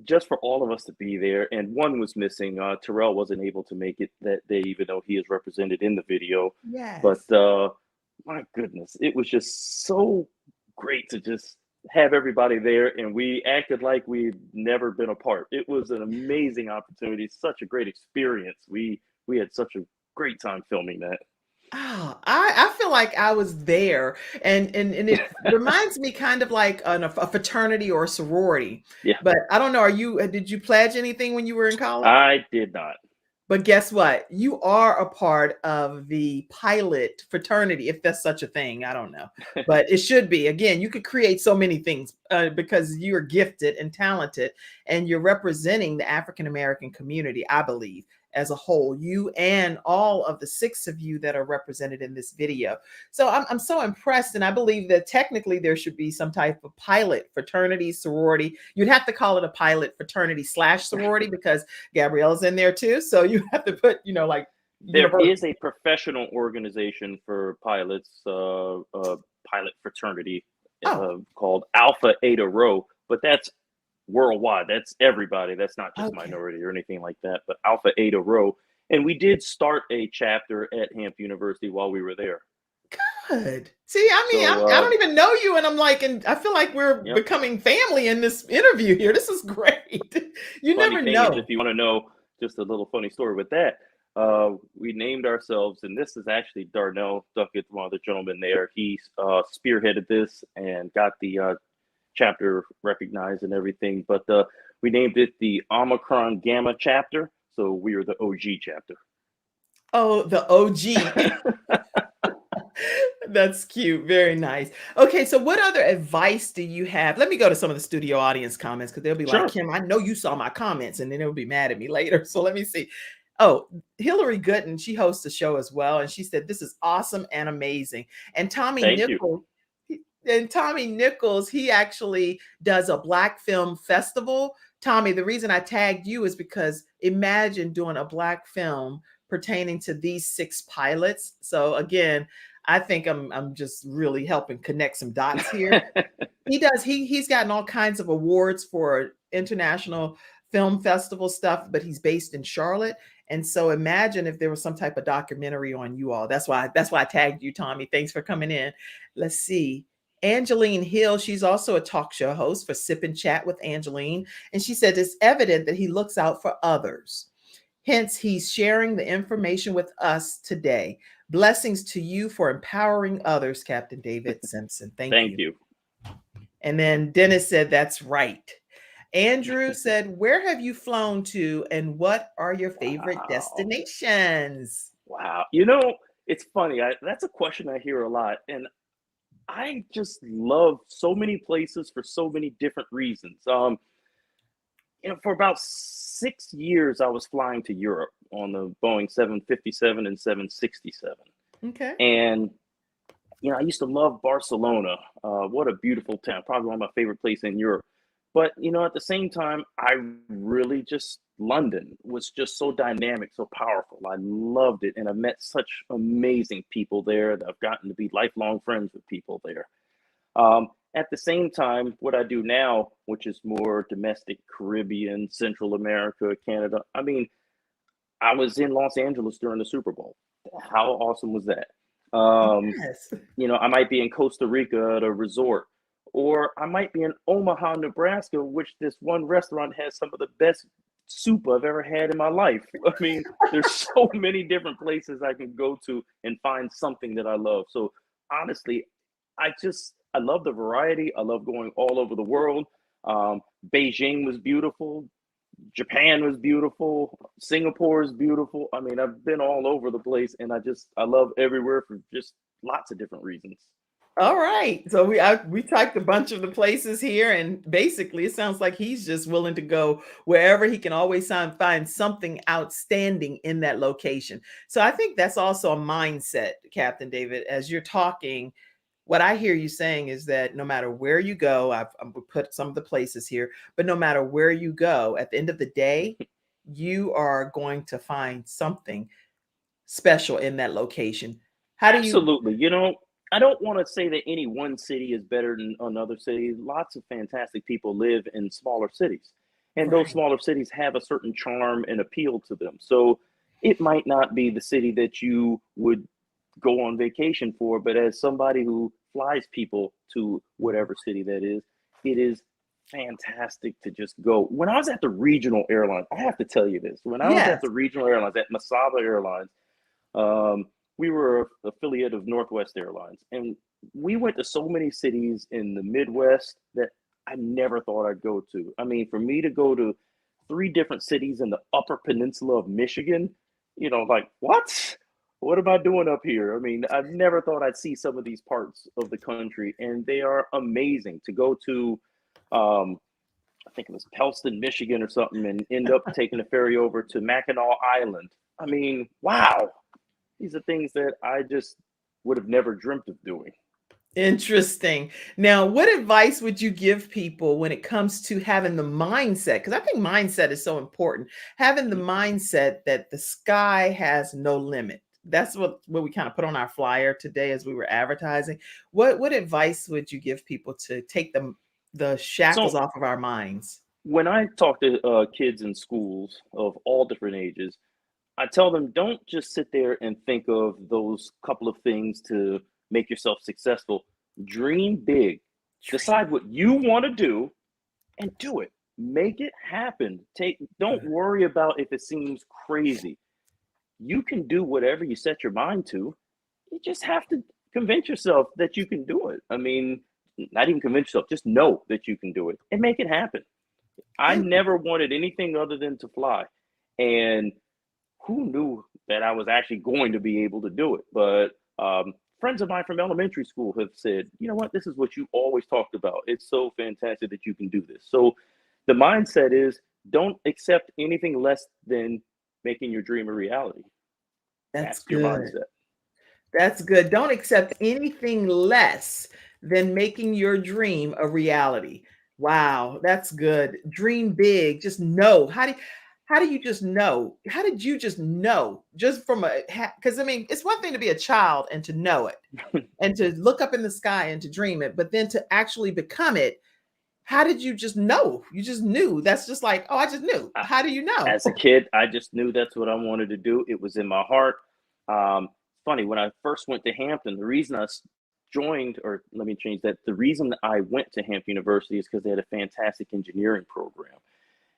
just for all of us to be there, and one was missing. Terrell wasn't able to make it that day, even though he is represented in the video. Yes. But my goodness, it was just so great to just have everybody there, and we acted like we'd never been apart. It was an amazing opportunity, such a great experience. We had such a great time filming that. Oh, I feel like I was there, and it reminds me kind of like a fraternity or a sorority. Yeah. But I don't know. Did you pledge anything when you were in college? I did not. But guess what? You are a part of the pilot fraternity, if that's such a thing. I don't know, but it should be. Again, you could create so many things because you're gifted and talented, and you're representing the African American community, I believe, as a whole, you and all of the 6 of you that are represented in this video. So I'm so impressed. And I believe that technically there should be some type of pilot fraternity, sorority. You'd have to call it a pilot fraternity / sorority because Gabrielle's in there too. So you have to put, you know, like there is a professional organization for pilots, pilot fraternity called Alpha Eta Rho, but that's worldwide. That's everybody. That's not just minority or anything like that, but Alpha Eta Rho. And we did start a chapter at Hampton University while we were there. Good. See, I mean, so, I don't even know you, and I'm like, and I feel like we're becoming family in this interview here. This is great. You never know. If you want to know just a little funny story with that, we named ourselves, and this is actually Darnell Duckett, one of the gentlemen there. He spearheaded this and got the chapter recognized and everything, but we named it the Omicron Gamma chapter, so we are the OG chapter. Oh, the OG. That's cute. Very nice. Okay, so what other advice do you have? Let me go to some of the studio audience comments because they'll be like, Kim, I know you saw my comments, and then they'll be mad at me later. So let me see. Oh, Hillary Gooden, she hosts the show as well, and she said this is awesome and amazing. And Tommy Nichols. And Tommy Nichols, he actually does a Black film festival. Tommy, the reason I tagged you is because imagine doing a Black film pertaining to these 6 pilots. So again, I think I'm just really helping connect some dots here. He's gotten all kinds of awards for international film festival stuff, but he's based in Charlotte. And so imagine if there was some type of documentary on you all. That's why I tagged you, Tommy. Thanks for coming in. Let's see. Angeline Hill, she's also a talk show host for Sip and Chat with Angeline. And she said it's evident that he looks out for others. Hence, he's sharing the information with us today. Blessings to you for empowering others, Captain David Simpson. Thank you. And then Dennis said, that's right. Andrew said, where have you flown to and what are your favorite destinations? Wow. You know, it's funny. That's a question I hear a lot. And I just love so many places for so many different reasons. You know, for about 6 years, I was flying to Europe on the Boeing 757 and 767. Okay. And, you know, I used to love Barcelona. What a beautiful town. Probably one of my favorite places in Europe. But, you know, at the same time, I really London was just so dynamic, so powerful. I loved it. And I met such amazing people there that I've gotten to be lifelong friends with people there. At the same time, what I do now, which is more domestic Caribbean, Central America, Canada. I mean, I was in Los Angeles during the Super Bowl. How awesome was that? Yes. You know, I might be in Costa Rica at a resort, or I might be in Omaha, Nebraska, which this one restaurant has some of the best soup I've ever had in my life. I mean, there's so many different places I can go to and find something that I love. So honestly, I love the variety. I love going all over the world. Beijing was beautiful. Japan was beautiful. Singapore is beautiful. I mean, I've been all over the place, and I love everywhere for just lots of different reasons. All right. So we typed a bunch of the places here, and basically it sounds like he's just willing to go wherever he can always find something outstanding in that location. So I think that's also a mindset, Captain David. As you're talking, what I hear you saying is that no matter where you go, I've put some of the places here, but no matter where you go, at the end of the day, you are going to find something special in that location. How do you Absolutely. You know, I don't want to say that any one city is better than another city. Lots of fantastic people live in smaller cities, and those Right. smaller cities have a certain charm and appeal to them. So it might not be the city that you would go on vacation for, but as somebody who flies people to whatever city that is, it is fantastic to just go. When I was at the regional airlines, I have to tell you this. When I was at Yes. the regional airlines, at Masaba Airlines, um, we were an affiliate of Northwest Airlines, and we went to so many cities in the Midwest that I never thought I'd go to. I mean, for me to go to 3 different cities in the Upper Peninsula of Michigan, you know, like what? What am I doing up here? I mean, I never thought I'd see some of these parts of the country, and they are amazing. To go to, I think it was Pellston, Michigan, or something, and end up taking a ferry over to Mackinac Island. I mean, wow, these are things that I just would have never dreamt of doing. Interesting. Now, what advice would you give people when it comes to having the mindset? Because I think mindset is so important. Having the mindset that the sky has no limit. That's what we kind of put on our flyer today as we were advertising. What advice would you give people to take the shackles So off of our minds? when I talk to kids in schools of all different ages, I tell them don't just sit there and think of those couple of things to make yourself successful. Dream big. Decide what you want to do and do it. Make it happen. Don't worry about if it seems crazy. You can do whatever you set your mind to. You just have to convince yourself that you can do it. I mean, not even convince yourself, just know that you can do it and make it happen. I never wanted anything other than to fly. And who knew that I was actually going to be able to do it? But friends of mine from elementary school have said, you know what, this is what you always talked about. It's so fantastic that you can do this. So the mindset is don't accept anything less than making your dream a reality. That's That's your good. mindset. That's good. Don't accept anything less than making your dream a reality. Wow, that's good. Dream big. Just know. How do you just know? How did you just know? Just from because I mean, it's one thing to be a child and to know it and to look up in the sky and to dream it, but then to actually become it. How did you just know? You just knew. That's just like, oh, I just knew. How do you know? As a kid, I just knew that's what I wanted to do. It was in my heart. Funny, when I first went to Hampton, the reason joined, or let me change that, the reason I went to Hampton University is because they had a fantastic engineering program.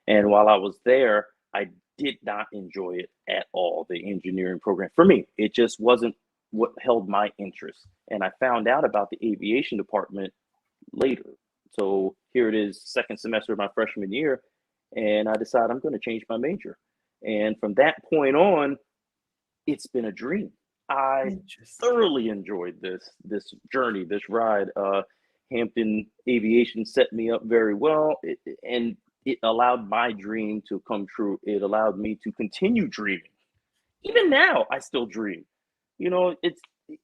And while I was there, I did not enjoy it at all, the engineering program. For me, it just wasn't what held my interest. And I found out about the aviation department later. So here it is, second semester of my freshman year, and I decided I'm going to change my major. And from that point on, it's been a dream. I thoroughly enjoyed this journey, this ride. Hampton Aviation set me up very well, and it allowed my dream to come true. It allowed me to continue dreaming. Even now, I still dream. You know,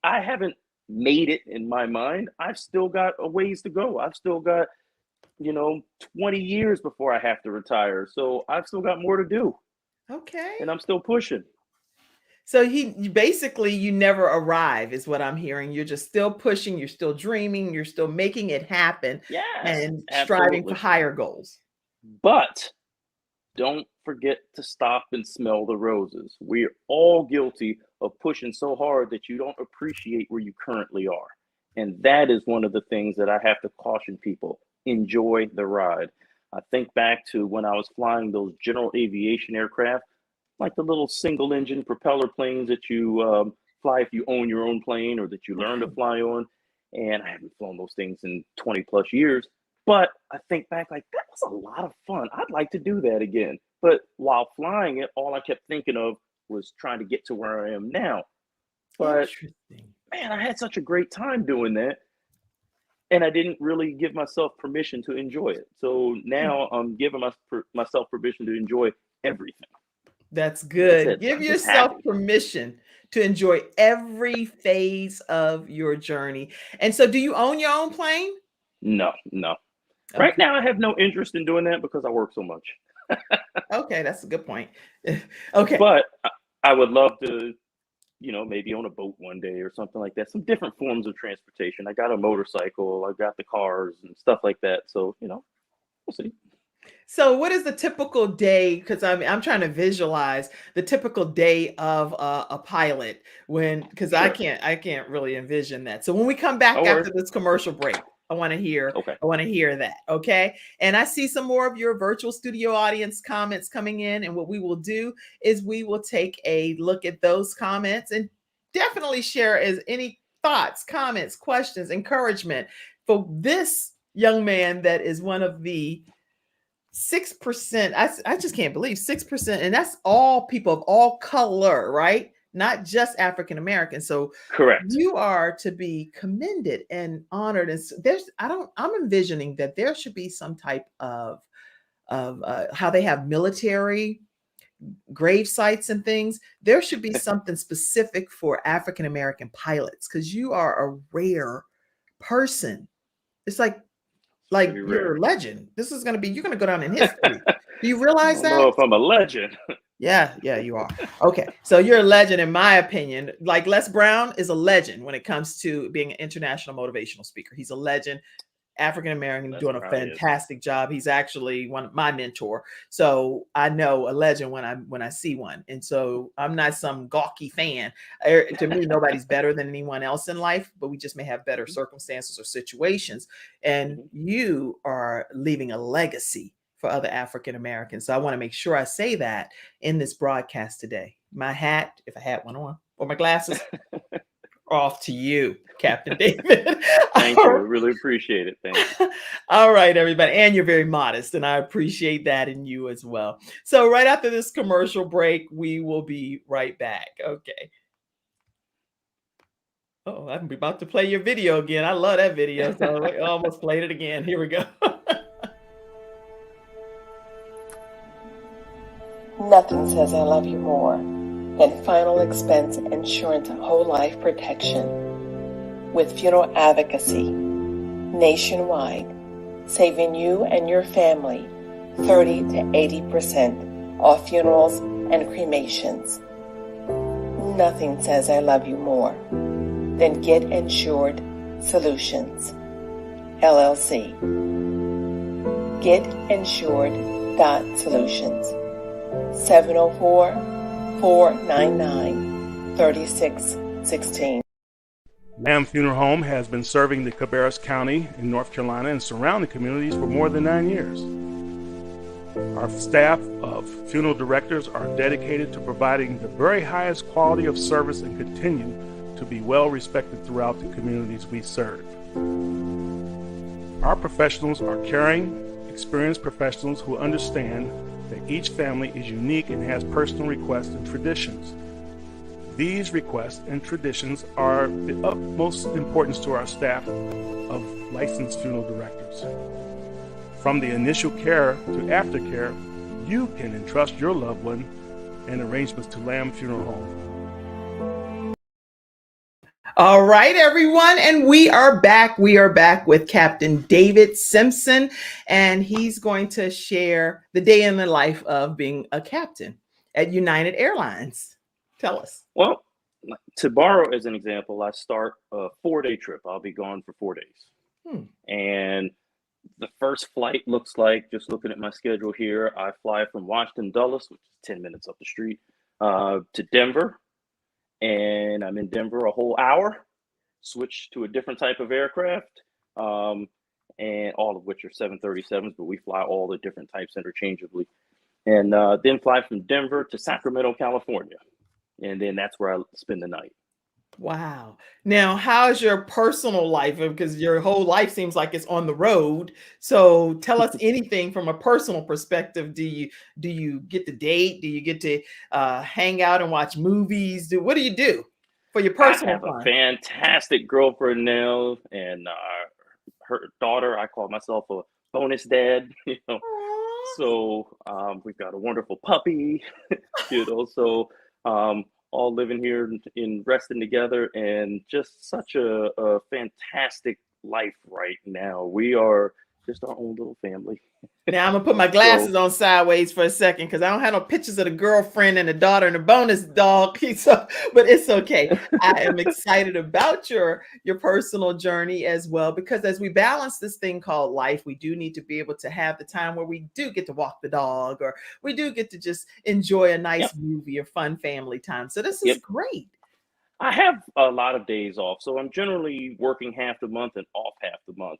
I haven't made it in my mind. I've still got a ways to go. I've still got 20 years before I have to retire. So I've still got more to do. Okay. And I'm still pushing. So you never arrive is what I'm hearing. You're just still pushing, you're still dreaming, you're still making it happen Yes, and striving for absolutely. higher goals. But don't forget to stop and smell the roses. We're all guilty of pushing so hard that you don't appreciate where you currently are. And that is one of the things that I have to caution people. Enjoy the ride. I think back to when I was flying those general aviation aircraft, like the little single engine propeller planes that you fly if you own your own plane or that you learn to fly on. And I haven't flown those things in 20 plus years. But I think back like that was a lot of fun. I'd like to do that again. But while flying it, all I kept thinking of was trying to get to where I am now. But man, I had such a great time doing that and I didn't really give myself permission to enjoy it. So now I'm giving myself permission to enjoy everything. That's That's good. it. Give I'm just yourself happy. permission to enjoy every phase of your journey. And so, do you own your own plane? No, no. Right Okay. now, I have no interest in doing that because I work so much. Okay, that's a good point. Okay. But I would love to, maybe on a boat one day or something like that. Some different forms of transportation. I got a motorcycle. I got the cars and stuff like that. So, we'll see. So, what is the typical day? Because I'm trying to visualize the typical day of a pilot because I Sure. can't really envision that. So, when we come back No worries. after this commercial break, I want to hear Okay. that. Okay. And I see some more of your virtual studio audience comments coming in. And what we will do is we will take a look at those comments and definitely share as any thoughts, comments, questions, encouragement for this young man that is one of the 6%. I just can't believe 6%. And that's all people of all color, right? Not just African American. So Correct. you are to be commended and honored. And I'm envisioning that there should be some type of how they have military grave sites and things. There should be something specific for African American pilots because you are a rare person. It's like Pretty you're rare. a legend. You're going to go down in history. Do you I realize don't know that? if I'm a legend. Yeah, you are. Okay. So you're a legend in my opinion. Like Les Brown is a legend when it comes to being an international motivational speaker. He's a legend. African American Les doing a Brown is. fantastic job. He's actually one of my mentor. So I know a legend when I see one. And so I'm not some gawky fan. To me, nobody's better than anyone else in life, but we just may have better circumstances or situations. And you are leaving a legacy for other African Americans. So I want to make sure I say that in this broadcast today. My hat, if I had one on, or my glasses, off to you, Captain David. Thank you. I really appreciate it. Thank you. All right, everybody. And you're very modest, and I appreciate that in you as well. So right after this commercial break, we will be right back. Okay. Oh, I'm about to play your video again. I love that video. So I almost played it again. Here we go. Nothing says I love you more than final expense insurance whole life protection. With funeral advocacy nationwide, saving you and your family 30 to 80% off funerals and cremations. Nothing says I love you more than Get Insured Solutions, LLC. GetInsured.Solutions. 704-499-3616. Lamb Funeral Home has been serving the Cabarrus County in North Carolina and surrounding communities for more than 9 years. Our staff of funeral directors are dedicated to providing the very highest quality of service and continue to be well respected throughout the communities we serve. Our professionals are caring, experienced professionals who understand that each family is unique and has personal requests and traditions. These requests and traditions are the utmost importance to our staff of licensed funeral directors. From the initial care to aftercare, you can entrust your loved one and arrangements to Lamb Funeral Home. All right, everyone. And we are back. We are back with Captain David Simpson, and he's going to share the day in the life of being a captain at United Airlines. Tell us. Well, to borrow as an example, I start a 4-day trip. I'll be gone for 4 days. And the first flight looks like, just looking at my schedule here, I fly from Washington Dulles, which is 10 minutes up the street, to Denver. And I'm in Denver a whole hour, switch to a different type of aircraft, and all of which are 737s, but we fly all the different types interchangeably. And then fly from Denver to Sacramento, California. And then that's where I spend the night. Wow. Now, how's your personal life? Because your whole life seems like it's on the road. So tell us anything from a personal perspective. Do you get to date? Do you get to hang out and watch movies? What do you do for your personal I have fun? a fantastic girlfriend now, and her daughter. I call myself a bonus dad, you know. So we've got a wonderful puppy, you know. So all living here in resting together, and just such a fantastic life right now. We are just our own little family. Now I'm gonna put my glasses on sideways for a second because I don't have no pictures of the girlfriend and the daughter and the bonus dog. So, but it's okay. I am excited about your personal journey as well, because as we balance this thing called life, we do need to be able to have the time where we do get to walk the dog, or we do get to just enjoy a nice movie or fun family time. So this is great. I have a lot of days off, so I'm generally working half the month and off half the month.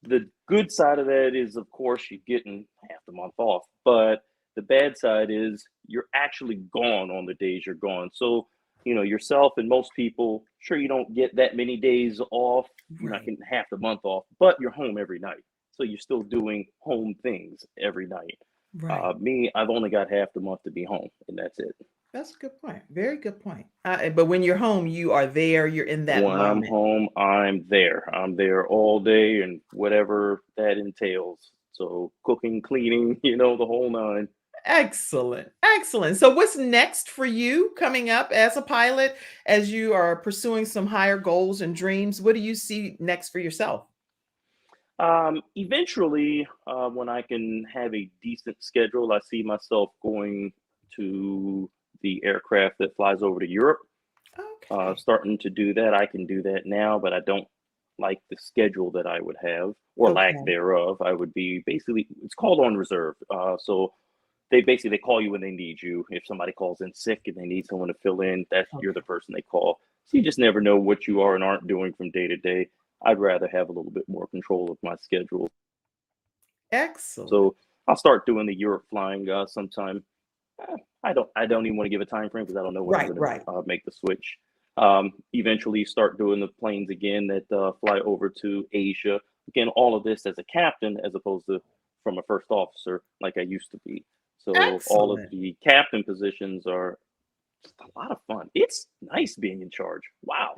The good side of that is, of course, you're getting half the month off, but the bad side is you're actually gone on the days you're gone. So, you know, yourself and most people, sure, you don't get that many days off. You're not getting half the month off, but you're home every night. So you're still doing home things every night. Right. Me, I've only got half the month to be home, and that's it. That's a good point. Very good point. But when you're home, you are there. You're in that When I'm moment. home, I'm there. I'm there all day and whatever that entails. So cooking, cleaning, you know, the whole nine. Excellent. Excellent. So what's next for you coming up as a pilot, as you are pursuing some higher goals and dreams? What do you see next for yourself? Eventually, when I can have a decent schedule, I see myself going to the aircraft that flies over to Europe. Starting to do that. I can do that now, but I don't like the schedule that I would have, or lack thereof. I would be basically, it's called on reserve. So they call you when they need you. If somebody calls in sick and they need someone to fill in, you're the person they call. So you just never know what you are and aren't doing from day to day. I'd rather have a little bit more control of my schedule. Excellent. So I'll start doing the Europe flying sometime. I don't even want to give a time frame because I don't know when I'm going to make the switch. Eventually start doing the planes again that fly over to Asia. Again, all of this as a captain, as opposed to from a first officer like I used to be. So all of the captain positions are just a lot of fun. It's nice being in charge. Wow.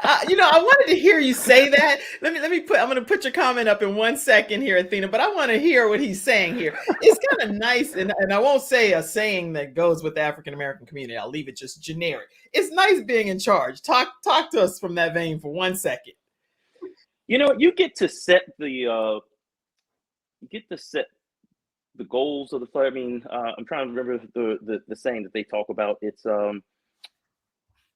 I wanted to hear you say that. I'm going to put your comment up in 1 second here, Athena, but I want to hear what he's saying here. It's kind of nice. And I won't say a saying that goes with the African-American community. I'll leave it just generic. It's nice being in charge. Talk to us from that vein for 1 second. You know, you get to set the goals of the flight. I mean, I'm trying to remember the saying that they talk about. It's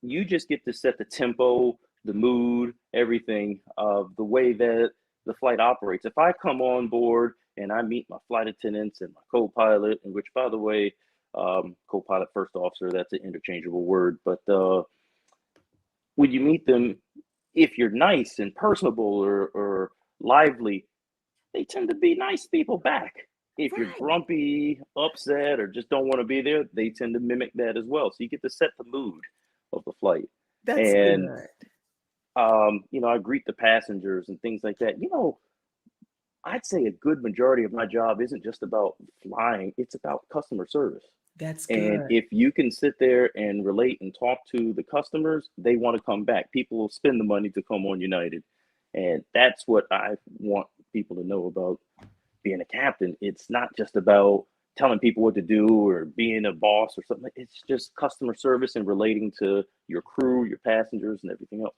you just get to set the tempo, the mood, everything of the way that the flight operates. If I come on board and I meet my flight attendants and my co-pilot, and which, by the way, co-pilot, first officer, that's an interchangeable word, but when you meet them, if you're nice and personable or lively, they tend to be nice people back. If you're grumpy, upset, or just don't want to be there, they tend to mimic that as well. So you get to set the mood of the flight. That's good. You know, I greet the passengers and things like that. You know, I'd say a good majority of my job isn't just about flying, it's about customer service. That's good. And if you can sit there and relate and talk to the customers, they want to come back. People will spend the money to come on United. And that's what I want people to know about being a captain. It's not just about telling people what to do or being a boss or something. It's just customer service and relating to your crew, your passengers, and everything else.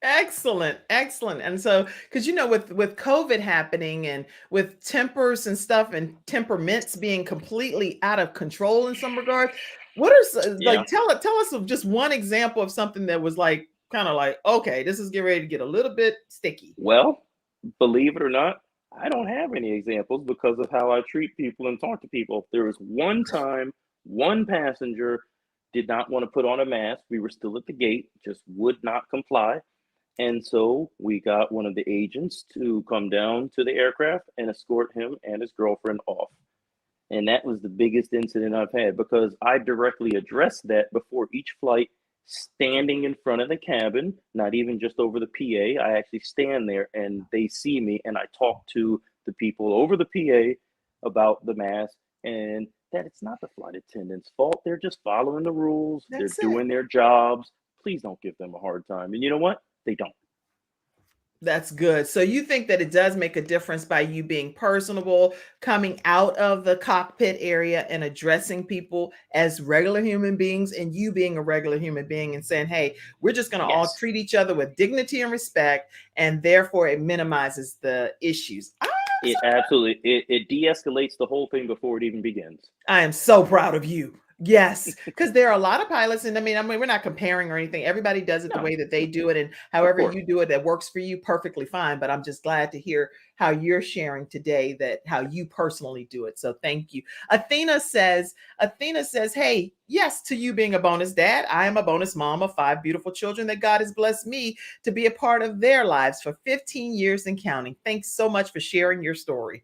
Excellent. And so, because with COVID happening and with tempers and stuff and temperaments being completely out of control in some regards, what are tell us of just one example of something that was like kind of like, okay, this is getting ready to get a little bit sticky. Well, believe it or not, I don't have any examples because of how I treat people and talk to people. There was one time, one passenger did not want to put on a mask. We were still at the gate, just would not comply. And so we got one of the agents to come down to the aircraft and escort him and his girlfriend off. And that was the biggest incident I've had because I directly addressed that before each flight, standing in front of the cabin, not even just over the PA. I actually stand there and they see me and I talk to the people over the PA about the mask and that it's not the flight attendant's fault. They're just following the rules. They're doing their jobs. Please don't give them a hard time. And you know what? They don't. That's good. So you think that it does make a difference by you being personable, coming out of the cockpit area and addressing people as regular human beings, and you being a regular human being and saying, hey, we're just going to all treat each other with dignity and respect, and therefore it minimizes the issues. It absolutely, it de-escalates the whole thing before it even begins. I am so proud of you. Yes, because there are a lot of pilots, and I mean, we're not comparing or anything. Everybody does it the way that they do it, and however you do it, that works for you, perfectly fine. But I'm just glad to hear how you're sharing today that how you personally do it. So thank you. Athena says, hey, yes to you being a bonus dad. I am a bonus mom of 5 beautiful children that God has blessed me to be a part of their lives for 15 years and counting. Thanks so much for sharing your story.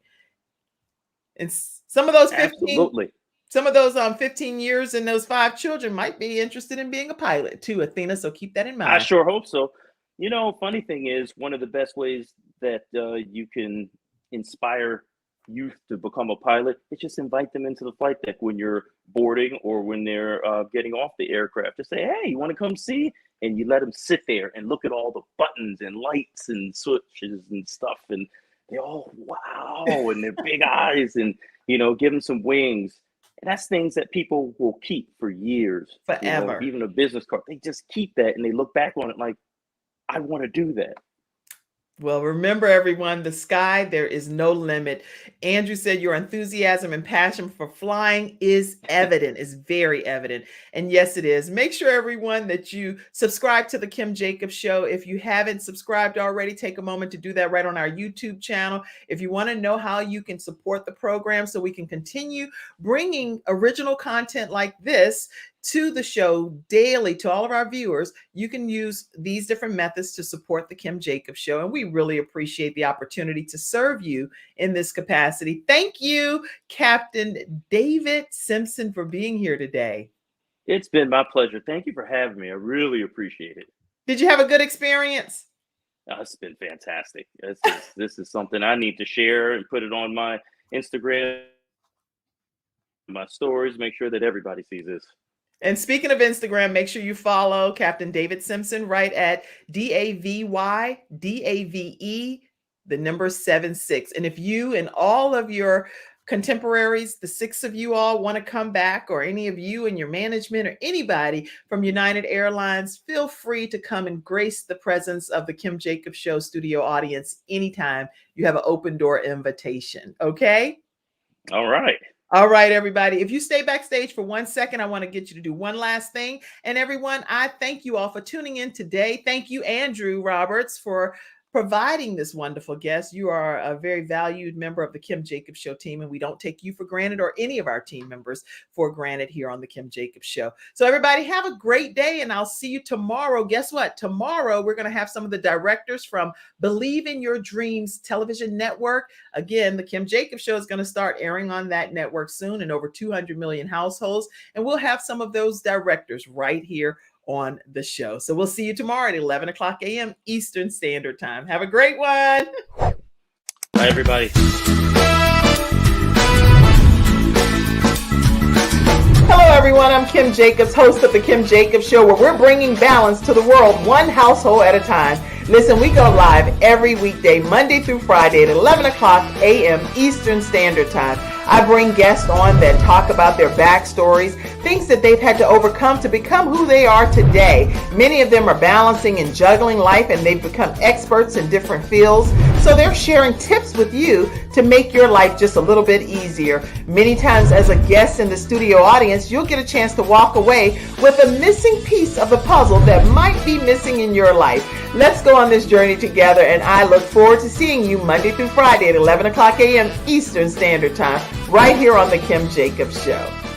And some of those 15. Absolutely. Some of those 15 years and those 5 children might be interested in being a pilot too, Athena. So keep that in mind. I sure hope so. You know, funny thing is, one of the best ways that you can inspire youth to become a pilot is just invite them into the flight deck when you're boarding or when they're getting off the aircraft. Just say, hey, you want to come see? And you let them sit there and look at all the buttons and lights and switches and stuff. And they all, wow, and their big eyes, and, you know, give them some wings. And that's things that people will keep for years. Forever. You know, even a business card, they just keep that and they look back on it like, I want to do that. Well, remember, everyone, the sky, there is no limit. Andrew said your enthusiasm and passion for flying is evident, is very evident. And yes, it is. Make sure, everyone, that you subscribe to the Kim Jacobs Show. If you haven't subscribed already, take a moment to do that right on our YouTube channel. If you want to know how you can support the program so we can continue bringing original content like this to the show daily to all of our viewers, you can use these different methods to support the Kim Jacobs Show. And we really appreciate the opportunity to serve you in this capacity. Thank you, Captain David Simpson, for being here today. It's been my pleasure. Thank you for having me. I really appreciate it. Did you have a good experience? It's been fantastic. This is something I need to share and put it on my Instagram, my stories, make sure that everybody sees this. And speaking of Instagram, make sure you follow Captain David Simpson right at DAVYDAVE, the number 76. And if you and all of your contemporaries, the 6 of you all, want to come back, or any of you and your management or anybody from United Airlines, feel free to come and grace the presence of the Kim Jacobs Show studio audience anytime. You have an open door invitation. Okay? All right. All right, everybody. If you stay backstage for 1 second, I want to get you to do one last thing. And everyone, I thank you all for tuning in today. Thank you, Andrew Roberts, for providing this wonderful guest. You are a very valued member of the Kim Jacobs Show team, and we don't take you for granted, or any of our team members for granted, here on the Kim Jacobs Show. So everybody, have a great day, and I'll see you tomorrow. Guess what? Tomorrow, we're going to have some of the directors from Believe in Your Dreams television network. Again, the Kim Jacobs Show is going to start airing on that network soon in over 200 million households, and we'll have some of those directors right here on the show. So we'll see you tomorrow at 11 o'clock a.m. Eastern Standard Time. Have a great one. Bye, everybody. Hello, everyone. I'm Kim Jacobs, host of the Kim Jacobs Show, where we're bringing balance to the world, one household at a time. Listen, we go live every weekday, Monday through Friday at 11 o'clock a.m. Eastern Standard Time. I bring guests on that talk about their backstories, things that they've had to overcome to become who they are today. Many of them are balancing and juggling life, and they've become experts in different fields. So they're sharing tips with you to make your life just a little bit easier. Many times, as a guest in the studio audience, you'll get a chance to walk away with a missing piece of the puzzle that might be missing in your life. Let's go on this journey together, and I look forward to seeing you Monday through Friday at 11 o'clock a.m. Eastern Standard Time, right here on the Kim Jacobs Show.